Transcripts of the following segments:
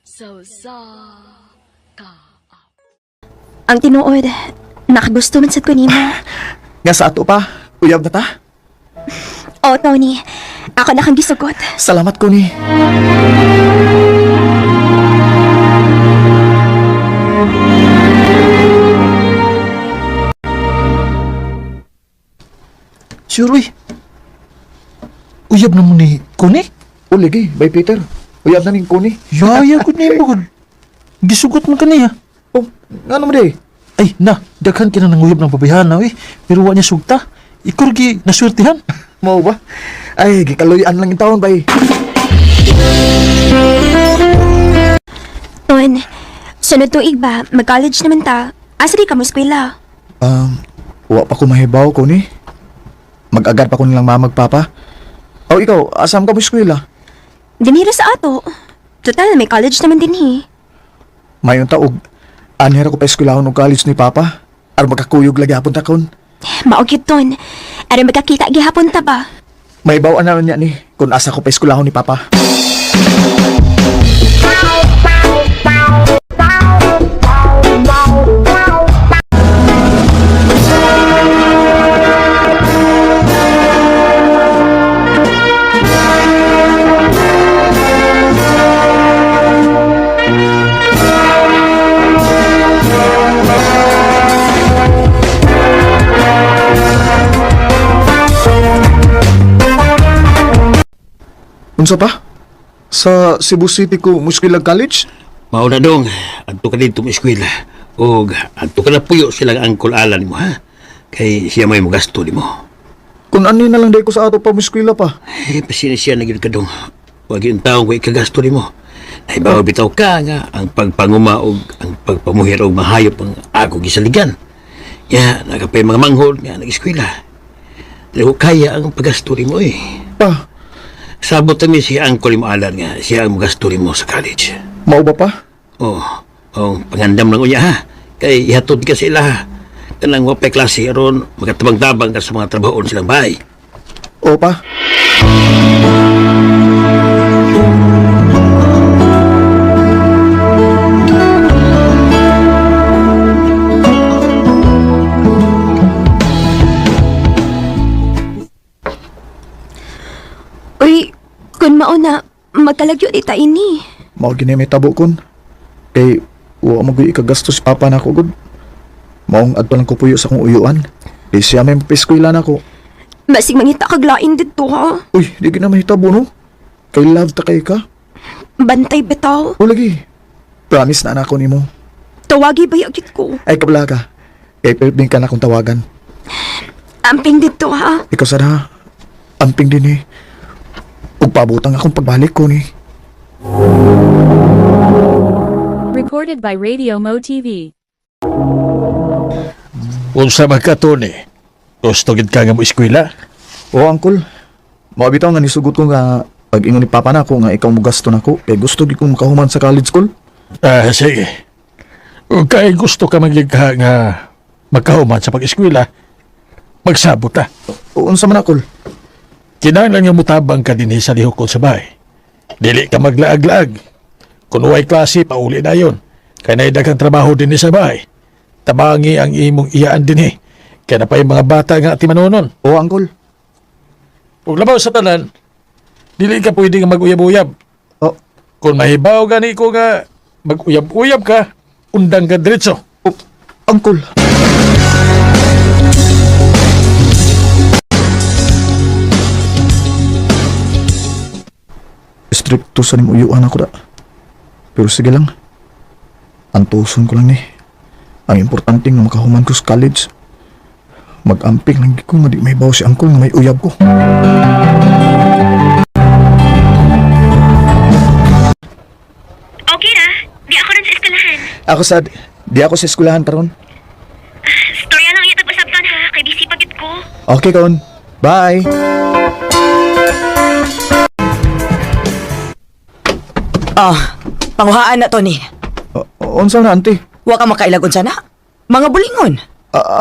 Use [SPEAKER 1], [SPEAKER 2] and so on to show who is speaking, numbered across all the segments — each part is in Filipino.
[SPEAKER 1] So sa ka.
[SPEAKER 2] Ang tinuod, nakagusto man sad ko nimo.
[SPEAKER 3] Nga sa ato pa, uyab na ta.
[SPEAKER 2] O, Tony, ako na kang gisugot.
[SPEAKER 3] Salamat ko ni.
[SPEAKER 4] Sure, uy. Uyab na mo ni Kuni?
[SPEAKER 3] O, lagi, by Peter. Uyab na ning kuni.
[SPEAKER 4] Yaya ko ni mo. Gisugot mo kaniya.
[SPEAKER 3] Oh, nga naman di.
[SPEAKER 4] Ay, na, daghan ka na ng uyab ng babayhan na, uy. Pero wa niya sugta. Ikurgi, naswertihan.
[SPEAKER 3] Mau ba? Ay, gikaloyan lang yung taon, bay.
[SPEAKER 2] Ton, sunod tuig ba, mag-college naman ta. Asa di ka mo eskwela?
[SPEAKER 3] Wa pa ko mahibaw ko ni. Mag-agar pa ko nilang mamagpapa. O, ikaw, asam ka mo eskwela?
[SPEAKER 2] Dinira sa ato. Total, may college naman din
[SPEAKER 3] Mayon taog. Anira ko pa eskwelahon og college ni Papa. Aron magkakuyog lagi hapon takon.
[SPEAKER 2] Maugit ton. Aron magkakita gihapon ta ba?
[SPEAKER 3] May bawaan na niya ni kung asa ko pa eskwelahon ni Papa. Unsa pa? Sa Cebu City ko Muskilag College?
[SPEAKER 5] Mao na dong, adto ka dito mo eskwela. O adto ka na puyo silang angkol Alan mo, ha? Kay siya may magasto ni mo.
[SPEAKER 3] Kung ani na lang day ko sa ato pa muskwila pa.
[SPEAKER 5] Pasina siya na gid ka dong. Huwag yung taong ko ikagasto ni mo. Naibawa bitaw ka nga ang pagpangumaog, ang pagpamuhir o mahayop ang ako gisaligan. Ya, nakapay mga manghod nga nag-eskwela. Pero kaya ang pagasto ni mo eh.
[SPEAKER 3] Pa,
[SPEAKER 5] Sabot kami si Angkol mo Alan nga siya ang magasto ni mo sa college.
[SPEAKER 3] mao ba pa?
[SPEAKER 5] Pangandam lang unya ha. Kay ihatod ka sila ha. Kanang wapay klase aron magatabang-tabang ka sa mga trabahoon silang bahay.
[SPEAKER 3] O pa?
[SPEAKER 2] Uy, kun mauna, magkalagyo di ta ini.
[SPEAKER 3] Mao gini may tabo kon. Kay wa mo gyud ikagasto si Papa nako gud. Maong adto lang ko puyo sa kong uyuan. Kay siya may eskwela nako.
[SPEAKER 2] Basig mangita kag lain dito ha.
[SPEAKER 3] Uy, di gina mahitabo no. Kay love ta kay ka.
[SPEAKER 2] Bantay bitaw.
[SPEAKER 3] O lagi. Promise na nako nimo.
[SPEAKER 2] Tawagi ba yagit ko?
[SPEAKER 3] Ay kabla ka. Kay pwedeng ka na akong tawagan.
[SPEAKER 2] Amping dito ha.
[SPEAKER 3] Ikaw sada. Amping din eh. Ug pabutang akong pagbalik ko ni.
[SPEAKER 6] Recorded by Radio Mo TV.
[SPEAKER 4] Unsa man ka to ni? Gusto gid ka nga mo eskwela?
[SPEAKER 3] O uncle. Mao bitaw nga nisugot ko nga pag ingon ni Papa nako nga ikaw mo gasto nako kay gusto gyud kong makahuman sa college school.
[SPEAKER 4] Ah, sige. Kung kaya gusto ka magigha nga magkahuman sa pag-eskwela, magsabot ta.
[SPEAKER 3] O unsa man uncle?
[SPEAKER 4] Kinahanglan nga mutabang ka din sa lihok ko sa bahay. Dili ka maglaag-laag. Kung huwag klase, pauli na yun. Kaya naidagang trabaho din sa bahay. Tabangi ang imong iyaan din Kaya na pa yung mga bata nga ati manonon.
[SPEAKER 3] O uncle.
[SPEAKER 4] Kung labaw sa tanan, dili ka pwede nga mag-uyab-uyab.
[SPEAKER 3] O
[SPEAKER 4] Kung mahibaw gani ko nga mag-uyab-uyab ka, undang ka diretso.
[SPEAKER 3] uncle. Stricto sa ning uyuan ako da. Pero sige lang. Antuson ko lang ni. Ang importante nga makahuman ko sa college. Mag-amping lang ko nga di may baw si uncle nga may uyab ko.
[SPEAKER 7] Okay na, di ako rin sa eskwelahan.
[SPEAKER 3] Ako sad, di ako sa eskwelahan karon.
[SPEAKER 7] Storya lang yung tag-usabtan ha, kay busy pagit ko.
[SPEAKER 3] Okay karon. Bye.
[SPEAKER 8] Panguhaan na to ni.
[SPEAKER 3] Unsa na auntie?
[SPEAKER 8] Wa ka makailagon sana. Mga bulingon.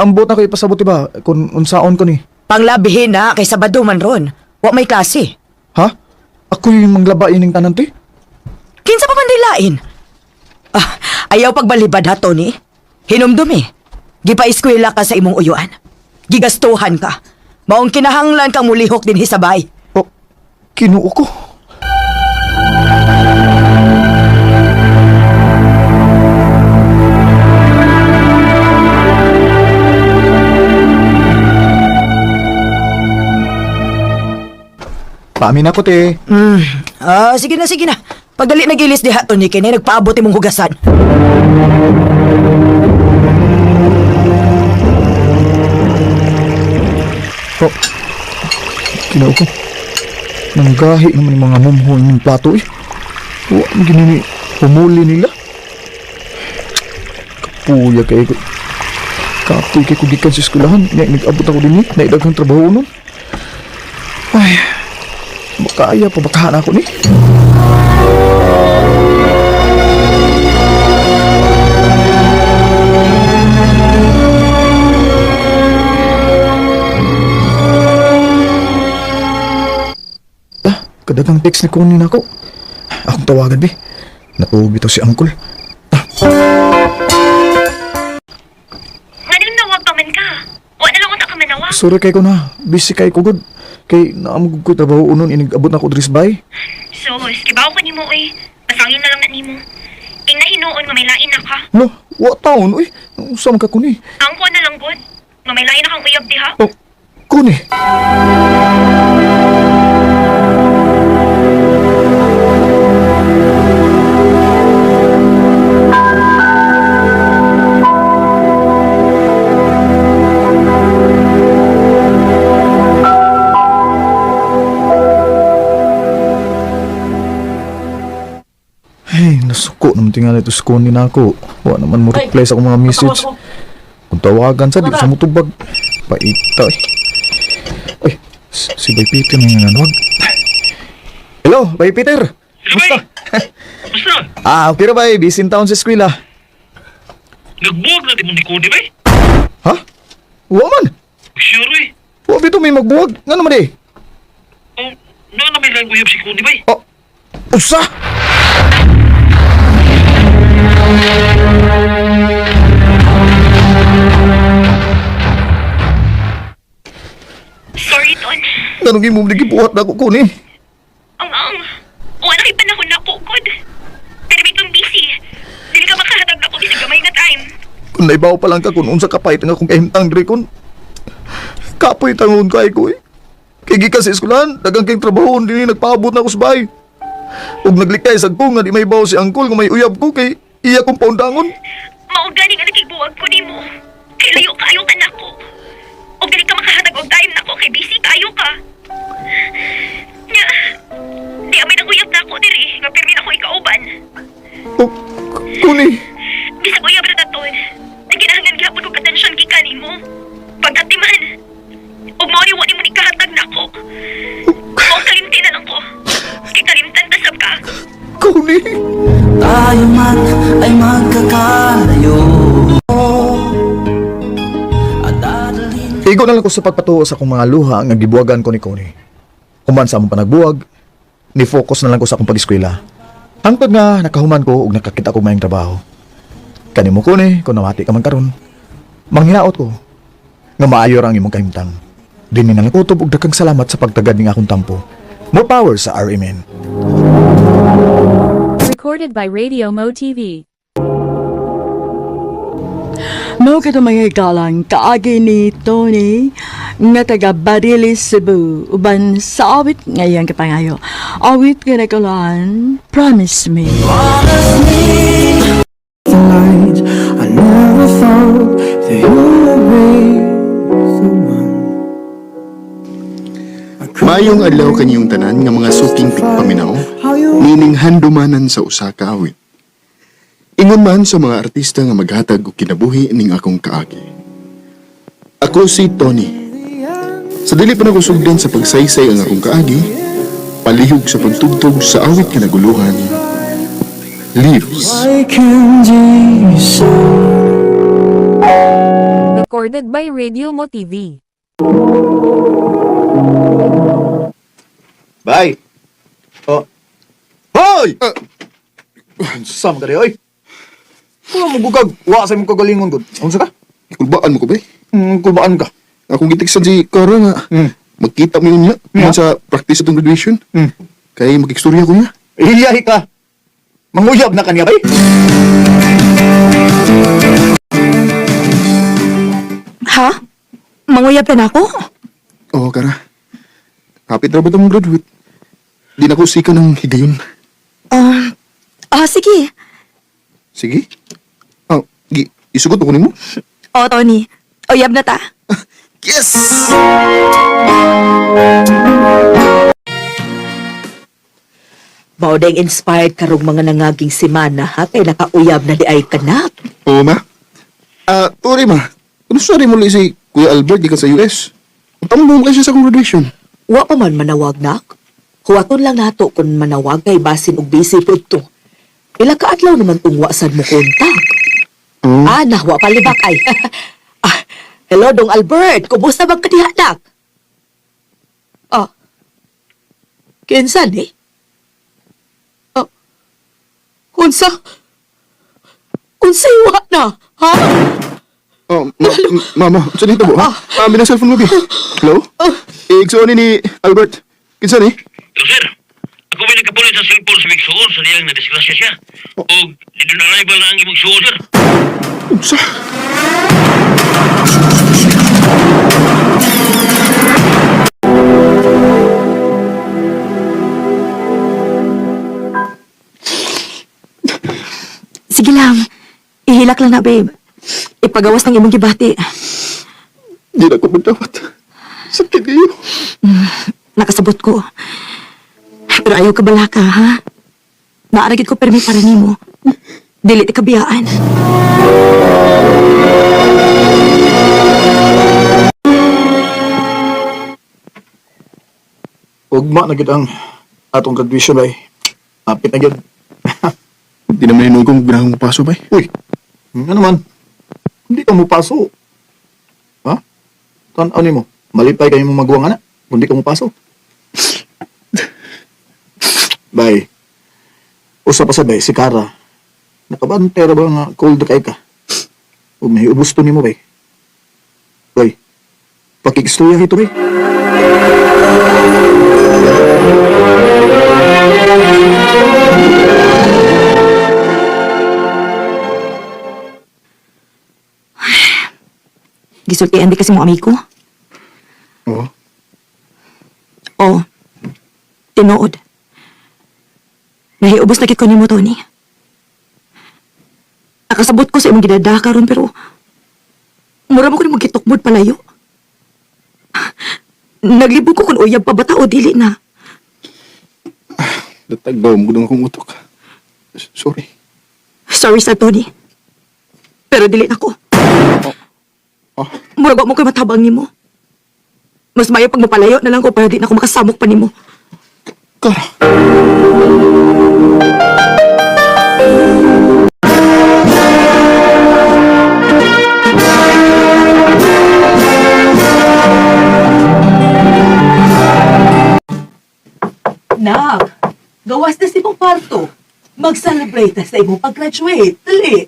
[SPEAKER 3] Ambot na ko ipasabot ba kung unsaon ko ni.
[SPEAKER 8] Panglabihin na kay Sabado man ron. Wa may klase.
[SPEAKER 3] Ha? Ako yung manglaba ining tanan ti?
[SPEAKER 8] Kinsa pa man dilain? Ayaw pagbalibad ha, Tony. Hinumdumi. Gipa-eskwela ka sa imong uyuan. Gigastuhan ka. Maong kinahanglan kang mulihok din hisabay.
[SPEAKER 3] Oh, kinuo ko. Paamin ako, te.
[SPEAKER 8] Sige na. Pagdali na gilis diha, Tony, kini nagpaabot imong hugasan.
[SPEAKER 3] Oh, kinuo ko. Nanggahi naman yung mga mumho yung plato eh. Huwag ang ginini. Humuli nila. Kapuya kayo ko. Kapoy kayo ko gikan sa eskulahan. Nag-abot ako din eh. Naidaghang trabaho nun. Ay, makaya pa bakahan ako ni. Kadagang text ni kunin ako. Akong tawagan, be. Natubi to si Uncle.
[SPEAKER 7] Nga nang nawag pa man ka. Wa na lang unta ka manawag.
[SPEAKER 3] Sorry kay ko na. Busy kay ko, good. Kay naamugod ko trabaho unon inigabot na ko dris bay.
[SPEAKER 7] Sos, kibaw ko nimo eh. Pasangin na lang na nimo. Ing nahinuon nga may lain na ka.
[SPEAKER 3] No, wa taon, uy. Usam ka kuni.
[SPEAKER 7] Ang ko na lang good. Nga may lain na kang uyab diha.
[SPEAKER 3] Oh, kuni. Ay, nasuko naman tingala ito sa kunin ako. Wa naman mo reply sa akong mga message. Kung tawagan sa, di ko sa mutubag. Paita eh. Ay, si Bay Peter na nga nawag. Hello, Bay Peter. Basta?
[SPEAKER 9] Basta?
[SPEAKER 3] Okay ra bay, busy in town sa eskwela.
[SPEAKER 9] Nagbuwag na di mo ni Cody ba?
[SPEAKER 3] Ha? Wa man.
[SPEAKER 9] Sure eh.
[SPEAKER 3] Wa bito may magbuwag. Nga naman eh.
[SPEAKER 9] Oh, na may lang uyab si Cody ba?
[SPEAKER 3] Oh, usa?
[SPEAKER 7] Sorry, Ton.
[SPEAKER 3] Ganong imong nagibuhat na ako kunin.
[SPEAKER 7] Ang. Wala kay panahon na ko, good. Pero may kang busy. Dili ka makahatag na ko bisag gamay nga time.
[SPEAKER 3] Kung naibaw pa lang ka kung unsa kapait nga akong kahimtang diri kon. Kapoy tangon kay ko eh. Kay gikan sa eskwelahan, dagang kay trabaho dinhi nagpaabot na ako sa bahay. Ug naglikay sad ko nga di may baw si Uncle nga may uyab ko kay iya kong paundangon.
[SPEAKER 7] Mao gani nga nagigbuwag ko nimo. Kay layo kayo ka nako. Og dili ka makahatag og time nako kay busy kayo ka. Nya. Di amay naguyab na ako diri nga pirmi na ko ikauban.
[SPEAKER 3] Oh, kuni.
[SPEAKER 7] Bisag uyab ra daton. Naginahanglan gyapon ko atensyon gikan nimo. Pagatiman. Og mao ni wa nimo ni kahatag nako. Mao kalimti na lang ko. Kay kalimtan ta sab ka.
[SPEAKER 3] Kuni.
[SPEAKER 10] Tayo man ay magkakalayo.
[SPEAKER 3] Igo na lang ko sa pagpatuo sa akong mga luha nga gibuwagan ko ni Connie. Human sa among panagbuwag, ni-focus na lang ko sa akong pag-eskwela. Hangtod nga nakahuman ko ug nakakita ko mayang trabaho. Kani mo Connie, kung nawati ka man karon, manghinaot ko nga maayo ra ang imong kahimtang. Dinhi na lang kutob og daghang salamat sa pagtagad ning akong tampo. More power sa RMN.
[SPEAKER 6] Recorded by Radio Mo TV.
[SPEAKER 11] Mao kita mga ikalang kaagi ni Tony nga taga Barilis, Cebu uban sa awit ngayang kapangayo. Awit nga nakalaan, Promise Me.
[SPEAKER 10] Tonight, I never thought that you would be the one.
[SPEAKER 12] Mayong adlaw kanyong tanan nga mga suking tigpaminaw, nining handumanan sa usa ka awit. Ingon man sa mga artista nga maghatag og kinabuhi ning akong kaagi. Ako si Tony. Sa dili pa nagusugdan sa pagsaysay ang akong kaagi, palihog sa pagtugtog sa awit nga naguluhan. Leaves.
[SPEAKER 6] Recorded by Radio Mo TV.
[SPEAKER 3] Bye. Oh. Hoy! Sam ka di, oy. Ano mo gugag? Wa sa imong kagalingon gud. Unsa ka?
[SPEAKER 12] Kulbaan mo ko, bay.
[SPEAKER 3] Kulbaan ka.
[SPEAKER 12] Akong gitiksan si Kara nga. Magkita mo yun niya.
[SPEAKER 3] Yeah.
[SPEAKER 12] Sa practice atong graduation. Kaya mag-istorya ko niya.
[SPEAKER 3] Iyahi ka. Manguyab na kaniya, bay.
[SPEAKER 2] Ha? Manguyab na ako?
[SPEAKER 12] Oo, Kara. Kapit na ba itong graduate? Di na ko sika ng higayon.
[SPEAKER 2] Sige.
[SPEAKER 12] Sige. Isugot ako nimo.
[SPEAKER 2] O, Tony. Uyab na ta.
[SPEAKER 12] Yes!
[SPEAKER 8] Mao ding inspired karong mga nangaging semana ha kay nakauyab na di ay kanak.
[SPEAKER 12] Oo, ma. Tore, ma. Kung sorry mo si Kuya Albert di ka sa US. Tamo mo kasi sa akong graduation.
[SPEAKER 8] Wa pa man manawag nak. Huwaton lang nato kung manawag kay basin og busy pud to. Ila ka adlaw naman tong wasan mo kontak. Wa palibak ay. Hello, Dong Albert. Kumusta bang kadiha, nak? Kinsa ni? Unsa iwa na, ha?
[SPEAKER 12] Mama, saan ito mo, ha? May na cellphone mo, bi. Hello? Igsuon ni Albert. Kinsa ni?
[SPEAKER 9] Pero sir, ako may nagkapulit sa cellphone sa Bigsoon sa niyang na-disgrasya siya. O, di doon arrival na ang imong suon, sir.
[SPEAKER 12] Unsa?
[SPEAKER 2] Sige lang. Ihilak lang na, babe. Ipagawas ng imong gibati.
[SPEAKER 12] Di na ko madawat. Sakit kayo.
[SPEAKER 2] Nakasabot ko. Pero ayaw ka balaka, ha? Naaragid ko permi para nimo. Dili ti kabiyaan.
[SPEAKER 3] Ugma na gid ang atong graduation, bay. Apit na gid.
[SPEAKER 12] Di naman hinugong kong ginahang mapaso, bay.
[SPEAKER 3] Uy, ano man? Hindi ka mo paso. Ha? Tanaw ni mo. Malipay kayo mong magawa nga na. Kung di ka mo paso. Bay. Usa pa sa bay, si Kara. Nakabantera ba nga cold kay ka? O may ubus to ni mo, bay. Bay, pakikistorya ito, bay.
[SPEAKER 2] Gisultian di kasi mo amigo.
[SPEAKER 12] Oo.
[SPEAKER 2] Oo. Tinuod. Nahiubos na ko ni mo, Tony. Nakasabot ko sa imong gidadaka ron pero mura mo ko ni mo gitukbod palayo. Naglibog ko kung uyab pa bata o dili na.
[SPEAKER 12] Datagbaw mo gudang akong utok. Sorry.
[SPEAKER 2] Sorry, Sir Tony. Pero dili na ko. Mura mo ko'y matabang ni mo. Mas mayo pag mapalayo na lang ko para di na ako makasamok pa ni mo.
[SPEAKER 12] Kara.
[SPEAKER 8] Nak, gawas na si mong parto. Mag-celebrate na sa imong pag-graduate. Dali.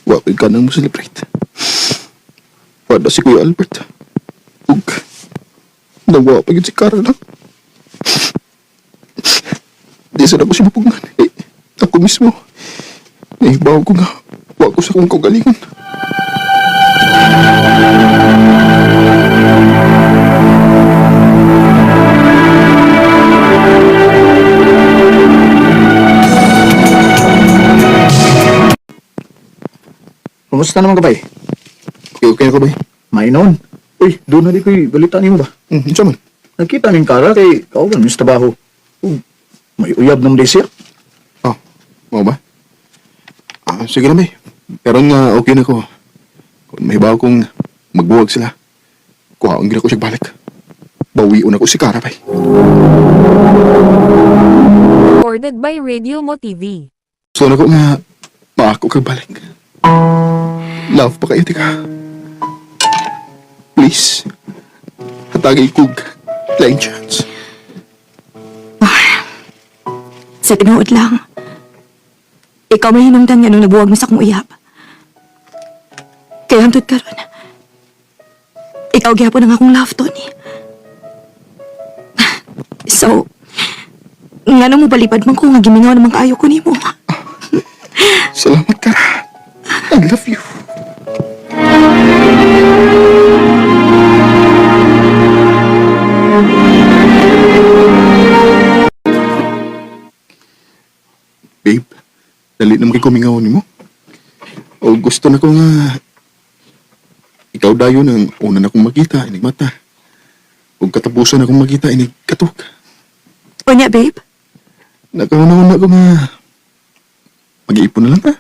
[SPEAKER 12] Wakid ka nang mo celebrate. Pada si Kuya Albert. Ug, nawa pa yun si Kara lang. Di sana ko si mapungan. Ako mismo. Naibaw ko nga. Wa ko sa kong kagalingan.
[SPEAKER 3] Kumusta naman ka, bay?
[SPEAKER 12] Okay ako, bay.
[SPEAKER 3] Mainon. Uy, doon na di ko'y balita niyo ba?
[SPEAKER 12] Siya man.
[SPEAKER 3] Nakita ng Kara kay kauban yung trabaho. May uyab ng desir.
[SPEAKER 12] Mau ba? Sige na, bay. Pero nga okay na ko. Kung may bago kong magbuwag sila, kuhaon gina ko siya balik. Bawion ako si Kara, bay.
[SPEAKER 6] Recorded by Radio Mo TV.
[SPEAKER 12] So na ko nga, maako kag balik. Love pa kayo, tika. Please, hatagay kog lain chance.
[SPEAKER 2] Sa tinuod lang, ikaw may hinungdan nga nung nabuwag mo sa akong uyab. Kaya hantod karon, ikaw gyapon ang akong love, Tony. So, nga nang mo balipad man ko nga gimingaw naman kaayo ko nimo.
[SPEAKER 12] Salamat ka. I love you. Babe, dali naman kay kumingaw ni mo. O gusto na ko nga ikaw dayon ang una na kong makita, inig mata. O katapusan akong makita, inig katok.
[SPEAKER 2] O niya, babe?
[SPEAKER 12] Nakauna-una ko nga mag-iipon na lang ha.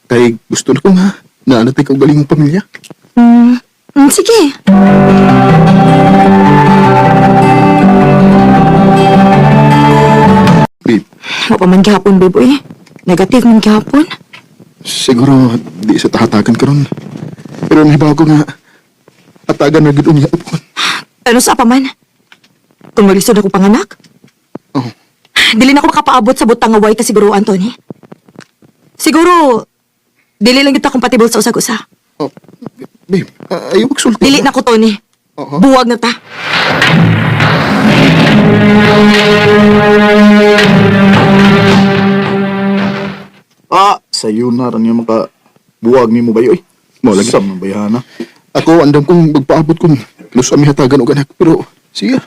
[SPEAKER 12] Kaya gusto na ko nga naanatay kang galing mong pamilya.
[SPEAKER 2] Sige.
[SPEAKER 12] Babe,
[SPEAKER 2] Wa pa man gihapon, babe, eh. Negative man gihapon.
[SPEAKER 12] siguro di sa tahatagan karon. Pero nahibaw ko nga atagan na gid unya upon.
[SPEAKER 2] Ano sa pa man? Kung maglisod ako panganak?
[SPEAKER 12] Oh.
[SPEAKER 2] Dili na ako makapaabot sa butang nga way kasiguruan, Tony. Siguro, dili lang kita compatible sa usag-usa.
[SPEAKER 12] Oh, babe, ayaw magsulti.
[SPEAKER 2] Dili na ko, Tony. Buwag na ta.
[SPEAKER 3] Sayo na rin yung makabuwag ni mo ba yun?
[SPEAKER 12] Malagi.
[SPEAKER 3] Sam ng bayana.
[SPEAKER 12] Ako andam kong magpaabot kung lus ami hatagan og anak, pero siya.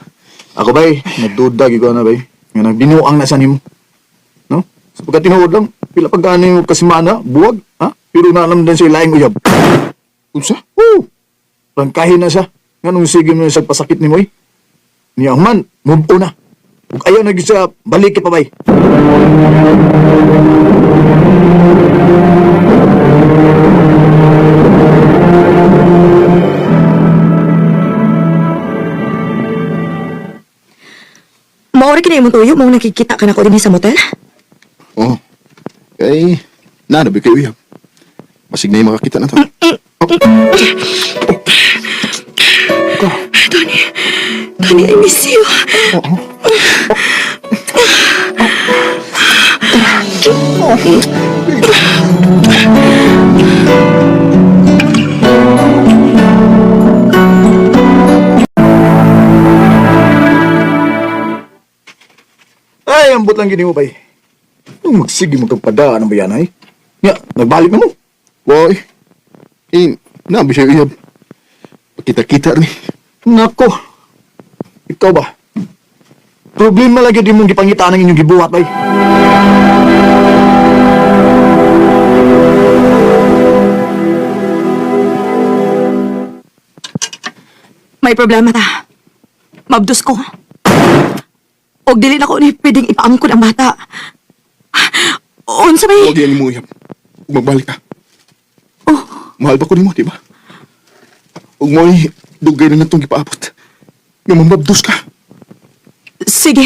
[SPEAKER 3] Ako bay, nagduda gigo na bay. Nga nagbinuang na sa nimo. No? Sa pagkatinuod lang, pila pagkano yung kasimana, buwag, ha? Pero naalam din siya laing uyab.
[SPEAKER 12] Unsa?
[SPEAKER 3] Oo! Rangkahin na siya. Nga nung sige mo sa pasakit ni mo eh. Niya man, move on na. Huwag ayaw na siya, balik pa bay.
[SPEAKER 2] Maori ka na imong tuyo, mong nakikita ka na ko din sa motel?
[SPEAKER 12] Oh. Kay nanabi kay uyab. Masig na yung makakita na to.
[SPEAKER 2] Tony, I miss you.
[SPEAKER 3] Ay, ambot lang gini mo bay. Nung magsige mo kang padaan ang bayanay. Nga, nagbalik na mo.
[SPEAKER 12] Woy. Nabi siya uyab. Kita-kita rin.
[SPEAKER 3] Nako. Ikaw ba? Problema lagi di mong gipangitaan ng inyong gibuhat bay.
[SPEAKER 2] May problema ta. Mabdos ko. Og dili na ko ni pwedeng ipaangkon ang bata. Unsa may...
[SPEAKER 12] Huwag yan mo uyab. Magbalik ka.
[SPEAKER 2] Oh.
[SPEAKER 12] Mahal ba ko ni mo, di ba? Huwag mo dugay na itong ipaabot. Nga mambabdos ka.
[SPEAKER 2] Sige.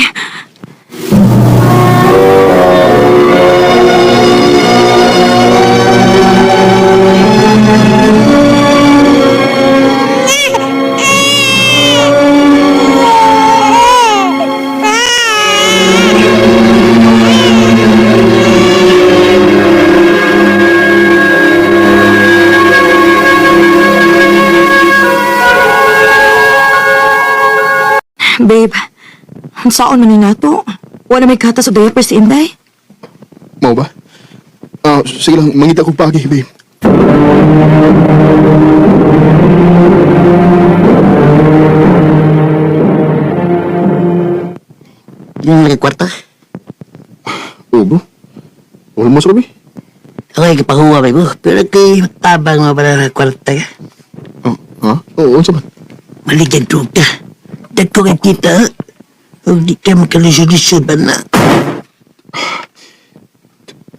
[SPEAKER 2] Babe, saan man ni nato? Wala may kata sa diaper si Inday?
[SPEAKER 12] Mau ba? Sige lang, mangita ko pagi, babe.
[SPEAKER 5] Yung lagi kwarta?
[SPEAKER 12] Oo, bro. Almost, Robbie.
[SPEAKER 5] Ako ay kapahuwa ba mo? Pero kay tabang mo pala na kwarta ka.
[SPEAKER 12] Ha? Oo, ano saman?
[SPEAKER 5] Maligyan ka. Dagko kay kita. Huwag di ka makalusod-lusod ba na?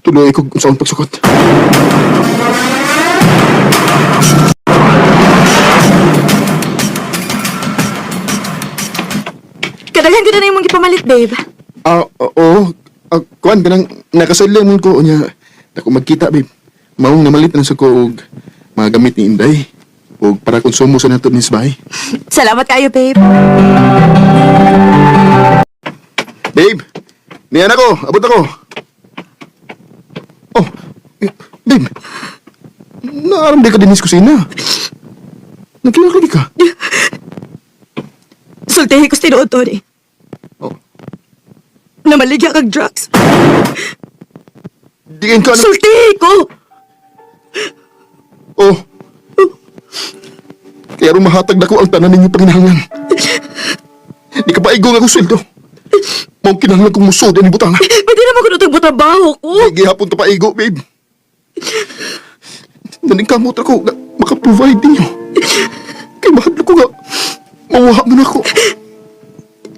[SPEAKER 12] Tuloy ko sa akong pagsukot.
[SPEAKER 2] Kadaghan ka na yung mong ipamalit, babe.
[SPEAKER 12] Oo. Kuan, kanang nakasadli mo ko niya. Ako magkita, babe. Maong namalit na sa ko og mga gamit ni Inday. O para konsumo sa nato ni Sbay.
[SPEAKER 2] Salamat kayo, babe.
[SPEAKER 12] Babe, Niyan ako, abot ako. Oh, babe. Naaramday ka din sa kusina. Nagkilala lagi ka.
[SPEAKER 2] Sultihin ko sa tinuod, Tony.
[SPEAKER 12] Oh.
[SPEAKER 2] Namaligya kag drugs.
[SPEAKER 12] Diin ka na...
[SPEAKER 2] Sultihin ko!
[SPEAKER 12] Oh. Kaya rumahatag na ko ang tanan ninyo panginahanglan. Di ka pa igong ako sweldo. Mao kinahanglan kong musod ang butanga.
[SPEAKER 2] Pwede naman ko nutong butabaho ko.
[SPEAKER 12] Sige hapon to pa igo, babe. Naning kamot ako na makaprovide ninyo. Kay mahal ko nga. Mawuha mo na ako.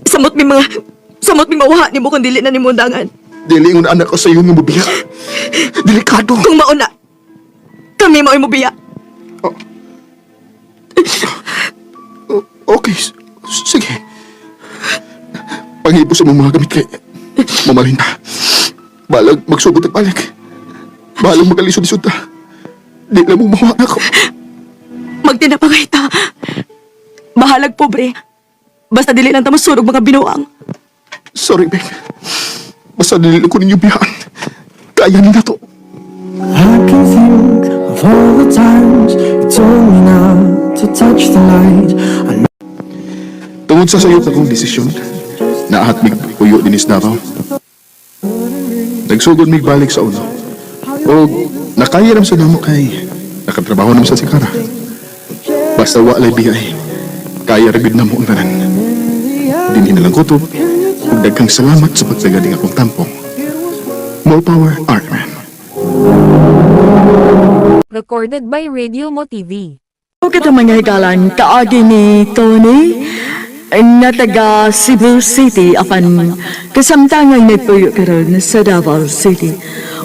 [SPEAKER 2] Samot mi mawuha ni mo kung dili na ni mo undangan.
[SPEAKER 12] Dili yung anak ko sa iyo nga mabiya. Delikado.
[SPEAKER 2] Kung mauna, kami mo imubiya.
[SPEAKER 12] Okay, sige. Panghipo sa mga gamit kay mamalinta. Balag magsubot at balik. Balag magalisod-isod ta. Di na mo mawa na ako.
[SPEAKER 2] Magtinapangay ta. Bahalag pobre. Basta dili lang ta masurog mga binuang.
[SPEAKER 12] Sorry, babe. Basta dili ko ninyo bihaan. Kaya nila to.
[SPEAKER 10] I can think of all the times you told me not to touch the light.
[SPEAKER 12] Tungod sa sayot akong desisyon, naahat mig puyo dinis Davao. Nagsugod mig balik sa uno. O nakaya naman sa namo kay nakatrabaho naman sa sikara. Basta walay biyay, kaya ragid na mo ang tanan. Dinhi na lang kutob, ug daghang salamat sa pagsagading akong tampong. More power, Artman.
[SPEAKER 6] Recorded by Radio Mo TV.
[SPEAKER 11] O kita mga higalan, kaagi ni Tony na taga Cebu City apan kasamtangan nagpuyo karon sa Davao City.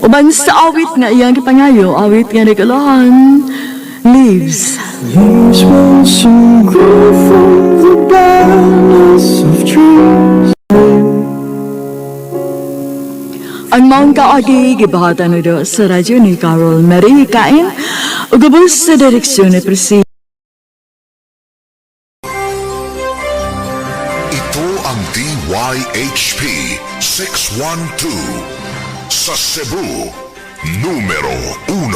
[SPEAKER 11] Uban sa awit nga iyang gipangayo, awit nga nagalahan, Leaves.
[SPEAKER 10] Leaves will soon grow from the barrenness of trees.
[SPEAKER 11] Ang maong kaagi gibahatan do sa radyo ni Carol Marie Cain ug gabos sa direksyon ni Presidente.
[SPEAKER 13] Ito ang DYHP 612 sa Cebu, numero 1.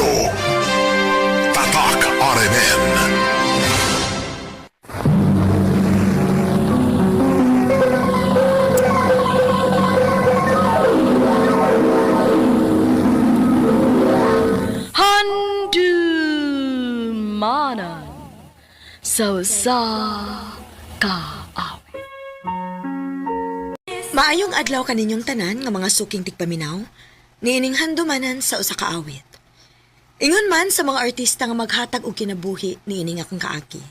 [SPEAKER 13] Tatak RMN.
[SPEAKER 1] Handumanan sa kaawi.
[SPEAKER 2] Maayong adlaw kaninyong tanan nga mga suking tigpaminaw, niining handumanan sa usa ka awit. Ingon man sa mga artista nga maghatag og kinabuhi niining akong kaagi.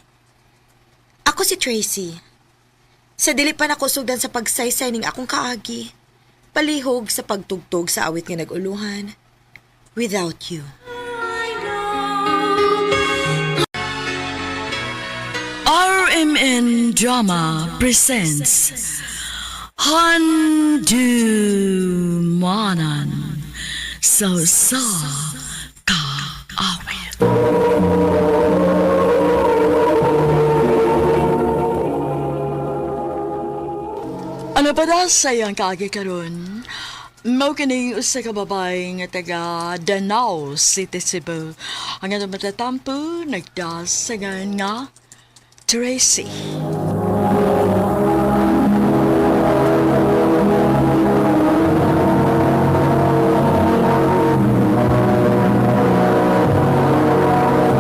[SPEAKER 2] Ako si Tracy. Sa dili pa nako sugdan sa pagsaysay ning akong kaagi, palihog sa pagtugtog sa awit nga nag-uluhan, Without You.
[SPEAKER 1] RMN Drama presents Handumanan sa kaawit.
[SPEAKER 11] Ano pa da sayang kaagi karon? Mao kini usa ka babae nga taga Danao City, Cebu. Ang atong matatampo nagdasagan nga Tracy.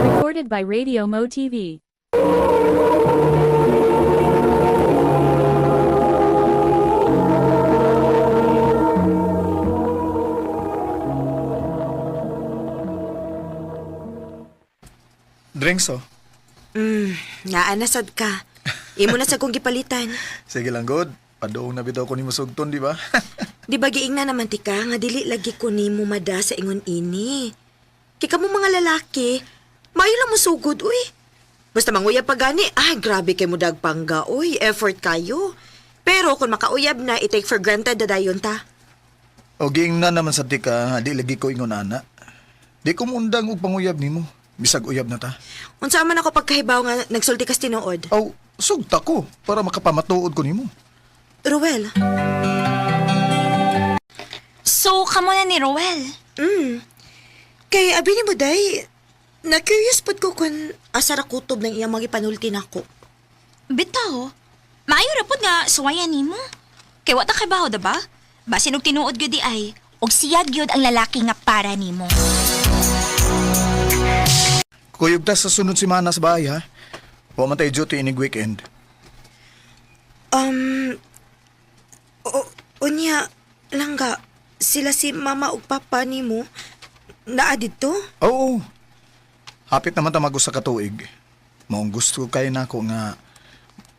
[SPEAKER 6] Recorded by Radio Mo TV.
[SPEAKER 3] Drinks, oh.
[SPEAKER 2] Naanasad ka. Imo na sa kong gipalitan.
[SPEAKER 3] Sige lang, God. Padoong na bitaw ko ni Musugton, di ba?
[SPEAKER 2] Di ba giing na naman tika nga dili lagi ko ni mo mada sa ingon ini. Kika mo mga lalaki, maayo lang mo sugod, uy. Basta manguyab pa gani, ay grabe kay mo dagpangga, uy. Effort kayo. Pero kung makauyab na, i-take for granted na dayon ta.
[SPEAKER 3] O giing na naman sa tika, di lagi ko ingon ana. Di ko mundang og panguyab nimo. Bisag uyab na ta.
[SPEAKER 2] Unsa man ako pagkahibaw nga nagsulti kas tinuod?
[SPEAKER 3] Aw, sugta ko para makapamatuod ko nimo.
[SPEAKER 2] Ruel.
[SPEAKER 7] So, kamo na ni Roel.
[SPEAKER 2] Kay abi ni mo day, na-curious pod ko kung asa ra kutob ng iyang mga ipanulti nako.
[SPEAKER 7] Bitaw, maayo ra pud nga suwayan nimo. Kay wata kay baho da ba? Basin og tinuod gyud di ay, og siya gyud ang lalaki nga para nimo.
[SPEAKER 3] Kuyog ta sa sunod semana sa bahay, ha? Wa man tayo duty inig weekend.
[SPEAKER 2] Unya, langga, sila si mama ug papa nimo naa didto?
[SPEAKER 3] Oo. Hapit naman ta mag-usa ka tuig. Maong gusto kay nako nga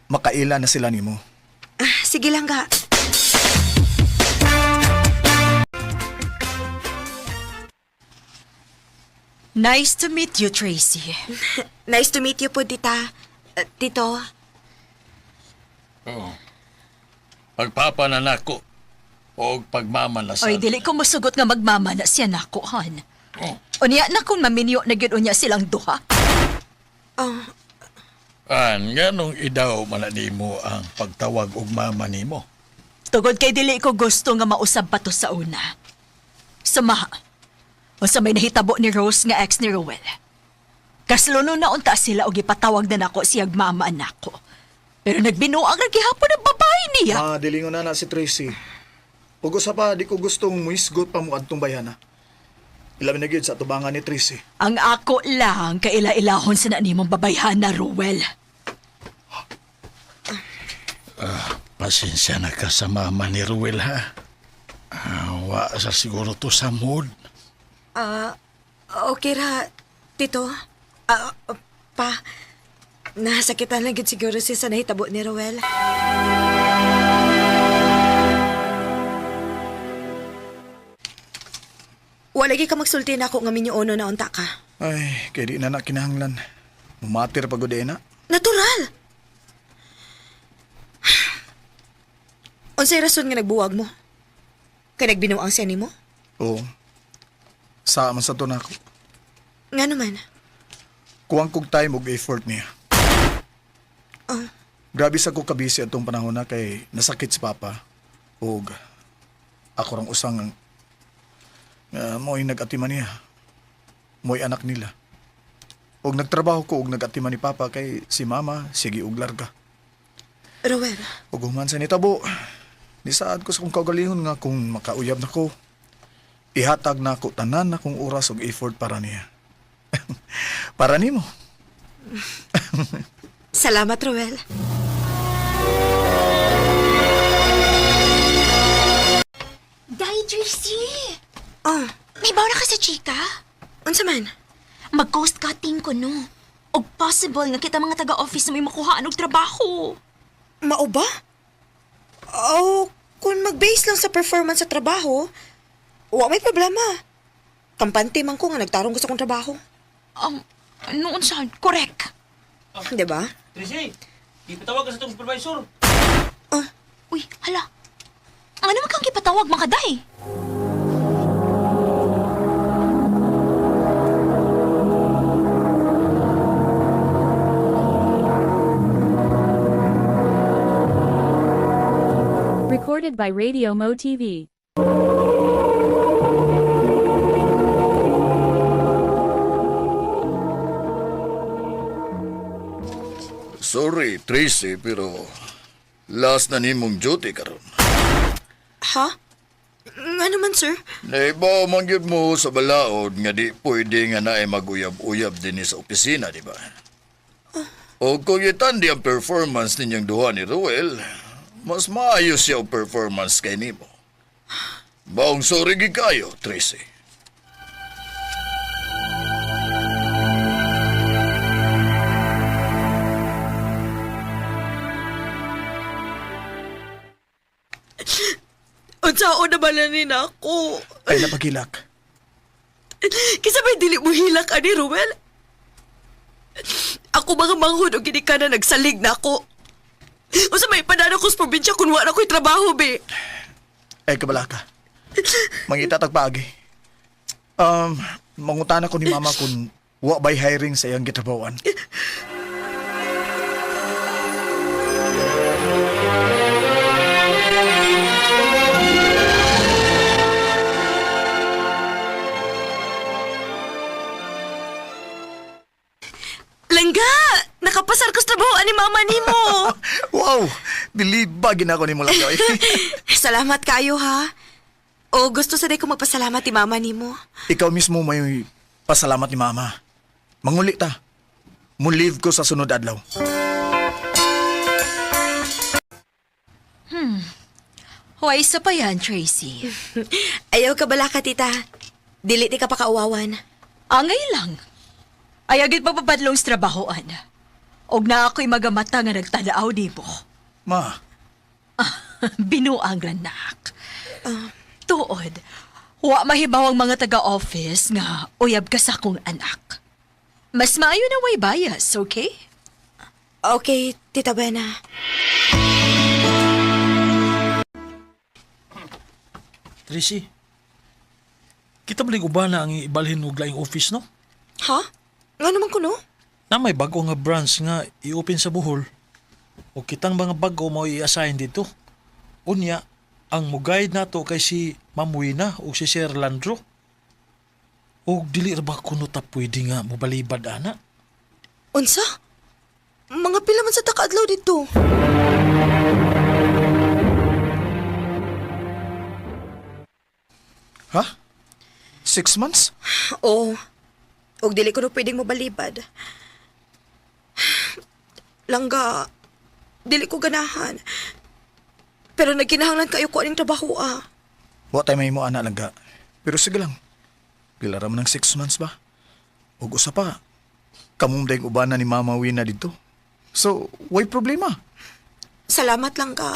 [SPEAKER 3] makaila na sila nimo.
[SPEAKER 2] Sige langga.
[SPEAKER 1] Nice to meet you, Tracy.
[SPEAKER 2] Nice to meet you po, tita. Tito.
[SPEAKER 4] Oh. Pagpapa na nako o pagmamalasan.
[SPEAKER 1] Oy, dili ko musugot nga magmama na siya nako, han.
[SPEAKER 4] Oh.
[SPEAKER 1] Unya na kung maminyo na gyud unya silang duha.
[SPEAKER 4] Nganong idaw man nimo ang pagtawag og mama nimo?
[SPEAKER 1] Tugod kay dili ko gusto nga mausab pa to sa una. Samaha. O sa may nahitabo ni Rose nga ex ni Rowell. Kasluno na unta sila og ipatawag na nako siyag mama nako. Pero nagbinuang ra gihapon ang babae niya.
[SPEAKER 3] Dilingon na si Tracy. Ug usa pa di ko gustong muisgot pa mo adtong bayana. Ilabi na gyud sa tubangan ni Tracy.
[SPEAKER 1] Ang ako lang kaila-ilahon sa nanimong babayhan na Rowell.
[SPEAKER 4] Pasensya na ka sa mama ni Ruel, ha? Wa sa siguro to sa mood.
[SPEAKER 2] Okay ra, tito. Pa, nasakitan lang gid siguro siya sa nahitabo ni Rowell. Walagi ka magsulti na ako nga minyoono na unta ka.
[SPEAKER 3] Ay, kay di na kinahanglan. Mumatir pagod na.
[SPEAKER 2] Natural! Unsay rason nga nagbuwag mo? Kay nagbinuang siya nimo?
[SPEAKER 3] Oo. Sa man sa to nako.
[SPEAKER 2] Nga naman.
[SPEAKER 3] Kuwang kog time ug effort niya. Grabe sa ko kabisi atong panahon na kay nasakit si Papa. Ug ako rang usang mo'y nag-atiman niya. Mo'y anak nila. Og nagtrabaho ko og nag-atiman ni Papa kay si Mama sige og larga.
[SPEAKER 2] Rowell.
[SPEAKER 3] Og human sa nitabo, nisaad ko sa kong kaugalingon nga kung makauyab na ko, ihatag na ako tanan na kong oras og effort para niya. Para nimo.
[SPEAKER 2] Salamat, Rowell.
[SPEAKER 7] Day, Tracy! May bawa na ka sa chika?
[SPEAKER 2] Unsa man?
[SPEAKER 7] Mag-ghost cutting ko, no? Og possible nga kita mga taga-office na may makuhaan og trabaho.
[SPEAKER 2] Mao ba? Kung mag-base lang sa performance sa trabaho, wa may problema. Kampante man ko nga nagtarong gusto kong trabaho.
[SPEAKER 7] Noon saan? Correct.
[SPEAKER 2] Diba?
[SPEAKER 9] Tracy, ipatawag ka sa itong supervisor.
[SPEAKER 7] Uy, hala. Ano naman kang kipatawag, mga day?
[SPEAKER 6] Recorded by Radio Mo TV.
[SPEAKER 3] Sorry, Tracy, pero last na nimong duty karon.
[SPEAKER 2] Ha? Nga naman, sir?
[SPEAKER 3] Naibaw man gyud mo sa balaod nga di pwede nga naay maguyab-uyab din sa opisina, di ba? O kung itandi ang performance ninyang duha ni Ruel, mas maayos siya ang performance kay nimo. Baong sorry gid kayo, Tracy.
[SPEAKER 2] Unsao na balanin ako?
[SPEAKER 3] Ay, napagilak.
[SPEAKER 2] Kisa may dili mo hilak, ani, Ruel? Ako mga manghod o ginika na nagsalig na ako. O sa may panano ko sa probinsya kung wala ko'y trabaho, be.
[SPEAKER 3] Ay, kabalaka. Mangitatag paagi. Mangutana ko ni Mama kung wa ba'y hiring sa iyang gitrabawan.
[SPEAKER 2] mama nimo.
[SPEAKER 3] Wow! Bilibagin ako ni mo lang eh.
[SPEAKER 2] Salamat kayo ha. O gusto sa day ko magpasalamat ti mama nimo.
[SPEAKER 3] Ikaw mismo may pasalamat ni Mama. Manguli ta. Mu-leave ko sa sunod adlaw.
[SPEAKER 1] Huwag isa pa yan, Tracy.
[SPEAKER 2] Ayaw ka bala ka, tita. Dili ti ka pa kauwawan.
[SPEAKER 1] Angay lang. Ayagit papapadlong sa trabahoan. Og na ako'y magamata nga nagtadaaw di mo.
[SPEAKER 3] Ma,
[SPEAKER 1] Binuang lanak. Tuod, wa mahibaw ang mga taga-office nga uyab ka sa akong anak. Mas maayo na way bias, okay?
[SPEAKER 2] Okay, tita Buena.
[SPEAKER 4] Tracy, kita maling uba na ang ibalhin og laing office, no?
[SPEAKER 2] Ha? Nga naman ko, no?
[SPEAKER 4] Na may bago nga branch nga i-open sa Bohol. O kitang mga bago mo i-assign dito. Unya, ang mugayad nato kay si Ma'am Wina o si Sir Landro. O dili ra ba kuno ta pwede nga mobalibad ana?
[SPEAKER 2] Unsa? Mga pila man sa takaadlaw dito.
[SPEAKER 3] ha? 6 months?
[SPEAKER 2] Oo. Og dili ko na pwedeng mabalibad. Langga, dili ko ganahan. Pero nagkinahanglan kayo ko aning trabaho
[SPEAKER 3] Wa tayo may mo ana lang ga. Pero sige lang. Pila ra man ng 6 months ba? Ug usa pa. Kamong dayong ubana ni Mama Wina dito. So, why problema?
[SPEAKER 2] Salamat lang ka.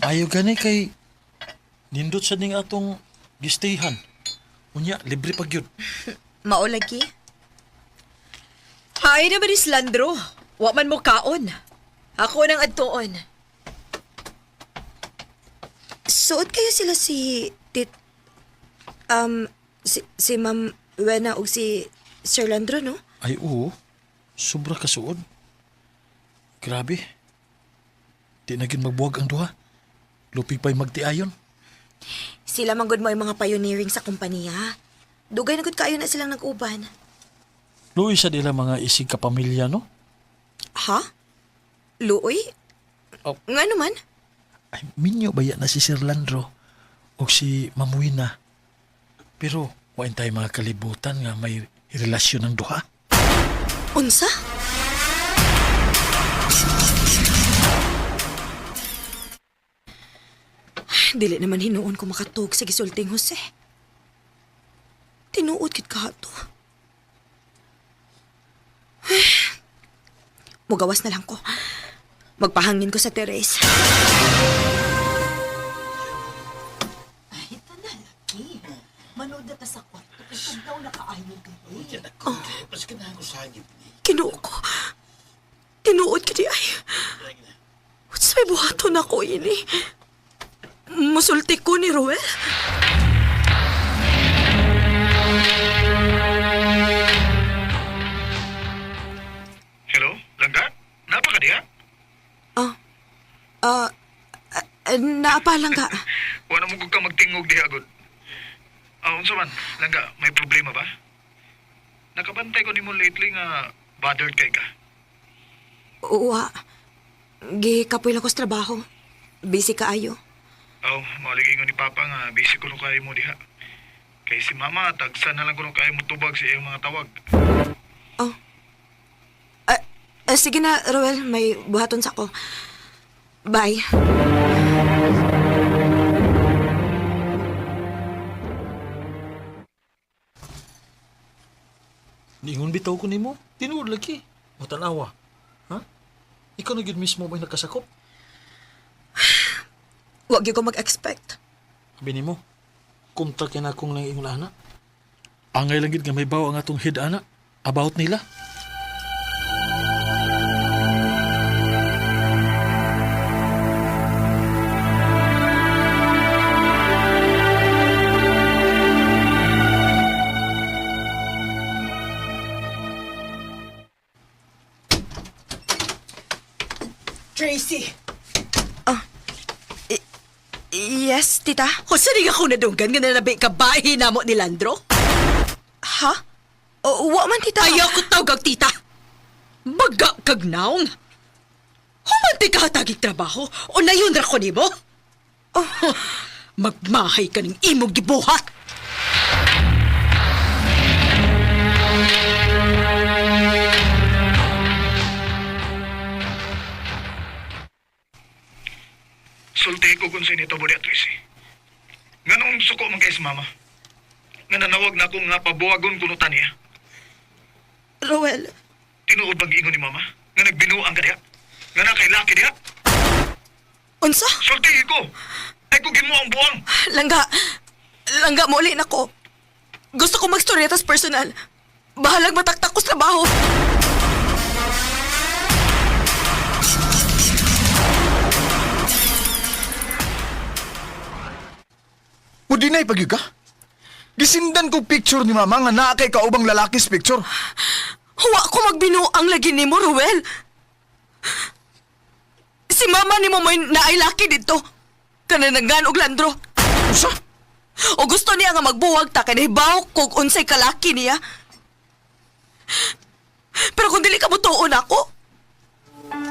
[SPEAKER 4] Ayaw gani kay nindot sa ning atong gistayhan. Unya, libre pag yun.
[SPEAKER 2] Maulagi?
[SPEAKER 1] Hay na ba ni Slandro? Wa man mo kaon. Ako nang adtuon.
[SPEAKER 2] Suot kayo sila si si Ma'am Wena o si Sir Landro, no?
[SPEAKER 4] Ay oo, sobra kasuod. Grabe. Di na gid magbuwag ang duha. Lupig pa'y magtiayon.
[SPEAKER 2] Sila manggod mo yung mga pioneering sa kumpanya. Dugay na gud kayo na silang nag-uban.
[SPEAKER 4] Luoy sa nila mga isig kapamilya, no?
[SPEAKER 2] Ha? Luoy?
[SPEAKER 4] Oh.
[SPEAKER 2] Nga naman?
[SPEAKER 4] Ay, minyo baya na si Sir Landro o si Ma'am Wina. Pero, wain tayo mga kalibutan nga may relasyon ng duha.
[SPEAKER 2] Unsa? Dili naman hinuon ko makatug sa gisulting Jose. Tinuod kit kahato. Mugawas na lang ko. Magpahangin ko sa teres.
[SPEAKER 1] Ay, tanan laki. Manood na ta sa kwarto. Kung daw nakaayon ka.
[SPEAKER 2] Kinuo ko. Tinuod kiti ay. Sa may buhaton ako ini. Musulti ko ni Ruel.
[SPEAKER 9] Hello? Langga? Napa ka diha?
[SPEAKER 2] Naapa lang ka.
[SPEAKER 9] Wala mo ka magtingog diha agad. Unsa man? Langga, may problema ba? Nakabantay ko nimo lately nga bothered kay ka.
[SPEAKER 2] Uwa. Gikapoy lang ko sa trabaho. Busy ka ayo.
[SPEAKER 9] Maliging ni Papa nga busy ko no kayo mo diha. Kay si Mama, tagsa na lang ko no kayo mo tubag sa iyang mga tawag.
[SPEAKER 2] Sige na, Roel. May buhaton sa ko. Bye.
[SPEAKER 4] Ningon bitaw ko nimo, tinuod lagi. Matanawa. Ha? Ikaw na gid mismo may nakasakop.
[SPEAKER 2] Huwag ko mag-expect.
[SPEAKER 4] Sabi nimo, kumtak yan akong lang iyong ana. Angay lang gid nga may bawa ang atong head ana about nila.
[SPEAKER 1] Tracy!
[SPEAKER 2] Yes, tita?
[SPEAKER 1] O saan nga ako nadunggan nga nalabi ka bahay na mo ni Landro?
[SPEAKER 2] Ha? Wa man tita.
[SPEAKER 1] Ayaw ko tawag tita. Baga kag naong. Humanti ka hatagig trabaho o nayon ra ko nimo? Magmahay ka ng imong gibuhat.
[SPEAKER 9] Sulti ko kung sinito mo ni Tracy. Ganong suko man kay sa mama. Nga nanawag na akong nga pabuwagon kunutan niya.
[SPEAKER 2] Roel,
[SPEAKER 9] Tinuod bang giingon ni mama? Nga nagbinuang ka diha? Nga na kay laki diha?
[SPEAKER 2] unsa?
[SPEAKER 9] Sulti ko! Ay ko gimo ang buwang!
[SPEAKER 2] Langga mo ulit ako. Gusto ko mag-storyetas personal. Bahalag mataktak ko sa trabaho.
[SPEAKER 3] Mudi na ipagyo ka? Gisindan ko picture ni mama nga naa kay kaubang lalakis picture.
[SPEAKER 2] Huwa ko magbinuang lagi ni mo, Ruel. Si mama ni mo may naay-laki dito. Kananagan og landro.
[SPEAKER 3] Usa?
[SPEAKER 2] O gusto niya nga magbuwag ta kay nahibaw kog unsay kalaki niya. Pero kung dili ka butuon ako,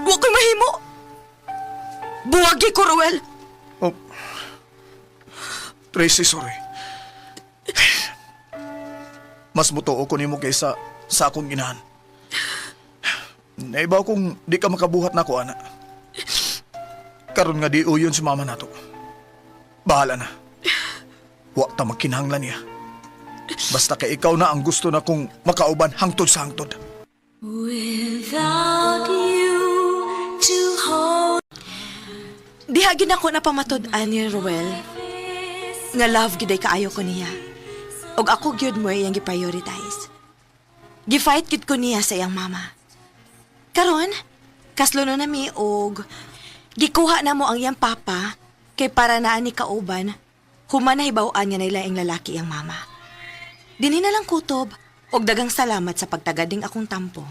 [SPEAKER 2] huwag ko'y mahimo. Buwagi ko, Ruel.
[SPEAKER 3] Oh. Tracy, sorry. Mas mutuo ko nimo kaysa sa akong inahan. Naibaw kung di ka makabuhat na ako, ana. Karon nga di uyon si mama nato. Bahala na. Wa ta magkinahanglan niya. Basta kay ikaw na ang gusto na kong makauban hangtod sa hangtod.
[SPEAKER 2] Without you to hold. Dihagin ako na pamatod-an ni Ruel. Nga love giday kaayo ko niya. Og ako gyud mo iyang gi-prioritize. Gi-fight gid ko niya sa iyang mama. Karon, kaslo na nami og gikuha na mo ang iyang papa kay para naa ni kauban human na hibaw-an nga nailaing lalaki iyang mama. Dinhi na lang kutob og dagang salamat sa pagtagading akong tampo.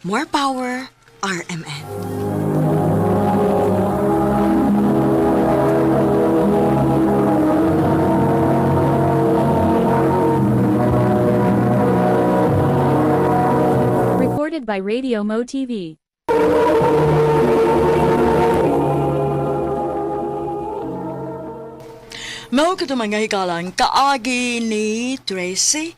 [SPEAKER 2] More power, RMN.
[SPEAKER 6] Recorded by Radio Mo TV.
[SPEAKER 11] Mao ka mga hikalang kaagi ni Tracy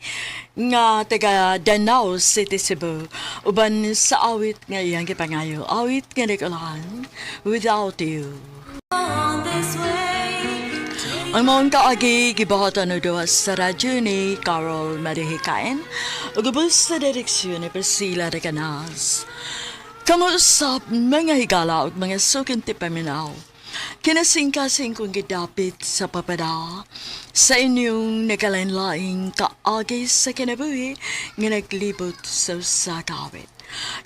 [SPEAKER 11] nga taga Danau City, Cebu. Uban sa awit nga iyang gipangayo. Awit nga nagulahan, Without You. Ang mga kaagi gibahatan no doha sa radyo ni Carol Marihikain ug ubos sa direksyon ni Priscilla Recanas. Kamusap mga higala ug mga sukinti paminaw. Kinasing-kasing kong gidapit sa papada sa inyong nagalain-laing kaagi sa kinabuhi nga naglibot sa sakawit.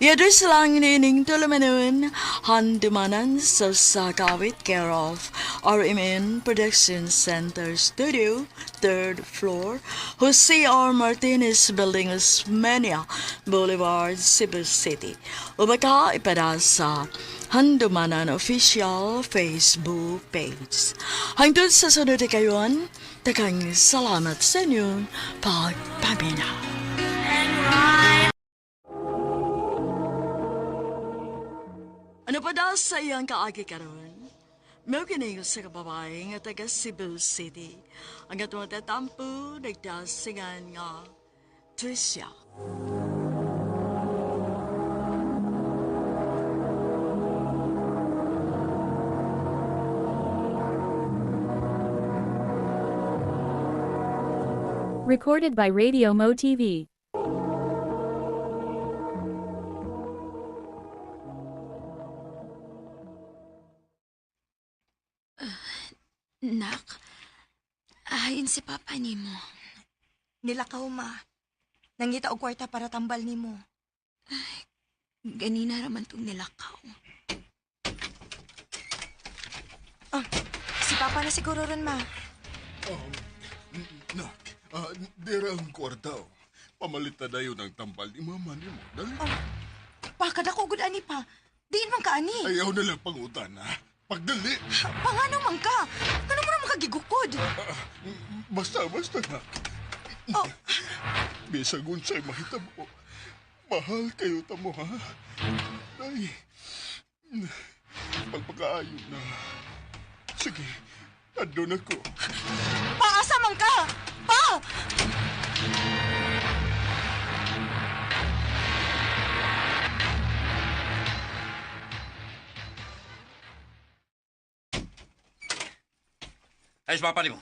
[SPEAKER 11] Yadres lang nining tulumanon handumanan sa sakawit care of RMN Production Center Studio, 3rd floor, Jose R. Martinez Building, Osmeña Boulevard, Cebu City. Ubaka ipada sa Handumanan Official Facebook page. Hangtod sa sunod na kayon, takang salamat sa inyong pagpaminaw. Ano pa daw sa iyang kaagi karon? May kinayo sa kababae nga taga Cebu City. Ang atong tatampo, nagdasingan nga Tricia.
[SPEAKER 6] Recorded by Radio Mo TV.
[SPEAKER 1] Nak, ahayin si Papa ni mo.
[SPEAKER 2] Nilakaw, ma. Nangita og kwarta para tambal nimo.
[SPEAKER 1] Ganina raman tong nilakaw.
[SPEAKER 2] Si Papa na siguro ron, ma.
[SPEAKER 12] Nak, dira ang kwarta. Pamalitan na yun ang tambal ni mama ni mo. Dali.
[SPEAKER 2] Pakada ko gud ani pa. Diin man ka ani.
[SPEAKER 12] Ayaw na lang pangutan, ha? Pagdali.
[SPEAKER 2] Pangano man ka? Ano mo naman kagigukod?
[SPEAKER 12] Basta na.
[SPEAKER 2] Oh,
[SPEAKER 12] Bisag unsay mahitabo. Mahal kayo tamo, ha? Ay, pagpakaayo na. Sige, andun ako.
[SPEAKER 2] Paasa man ka! Pa!
[SPEAKER 5] Ayos papa ni mo.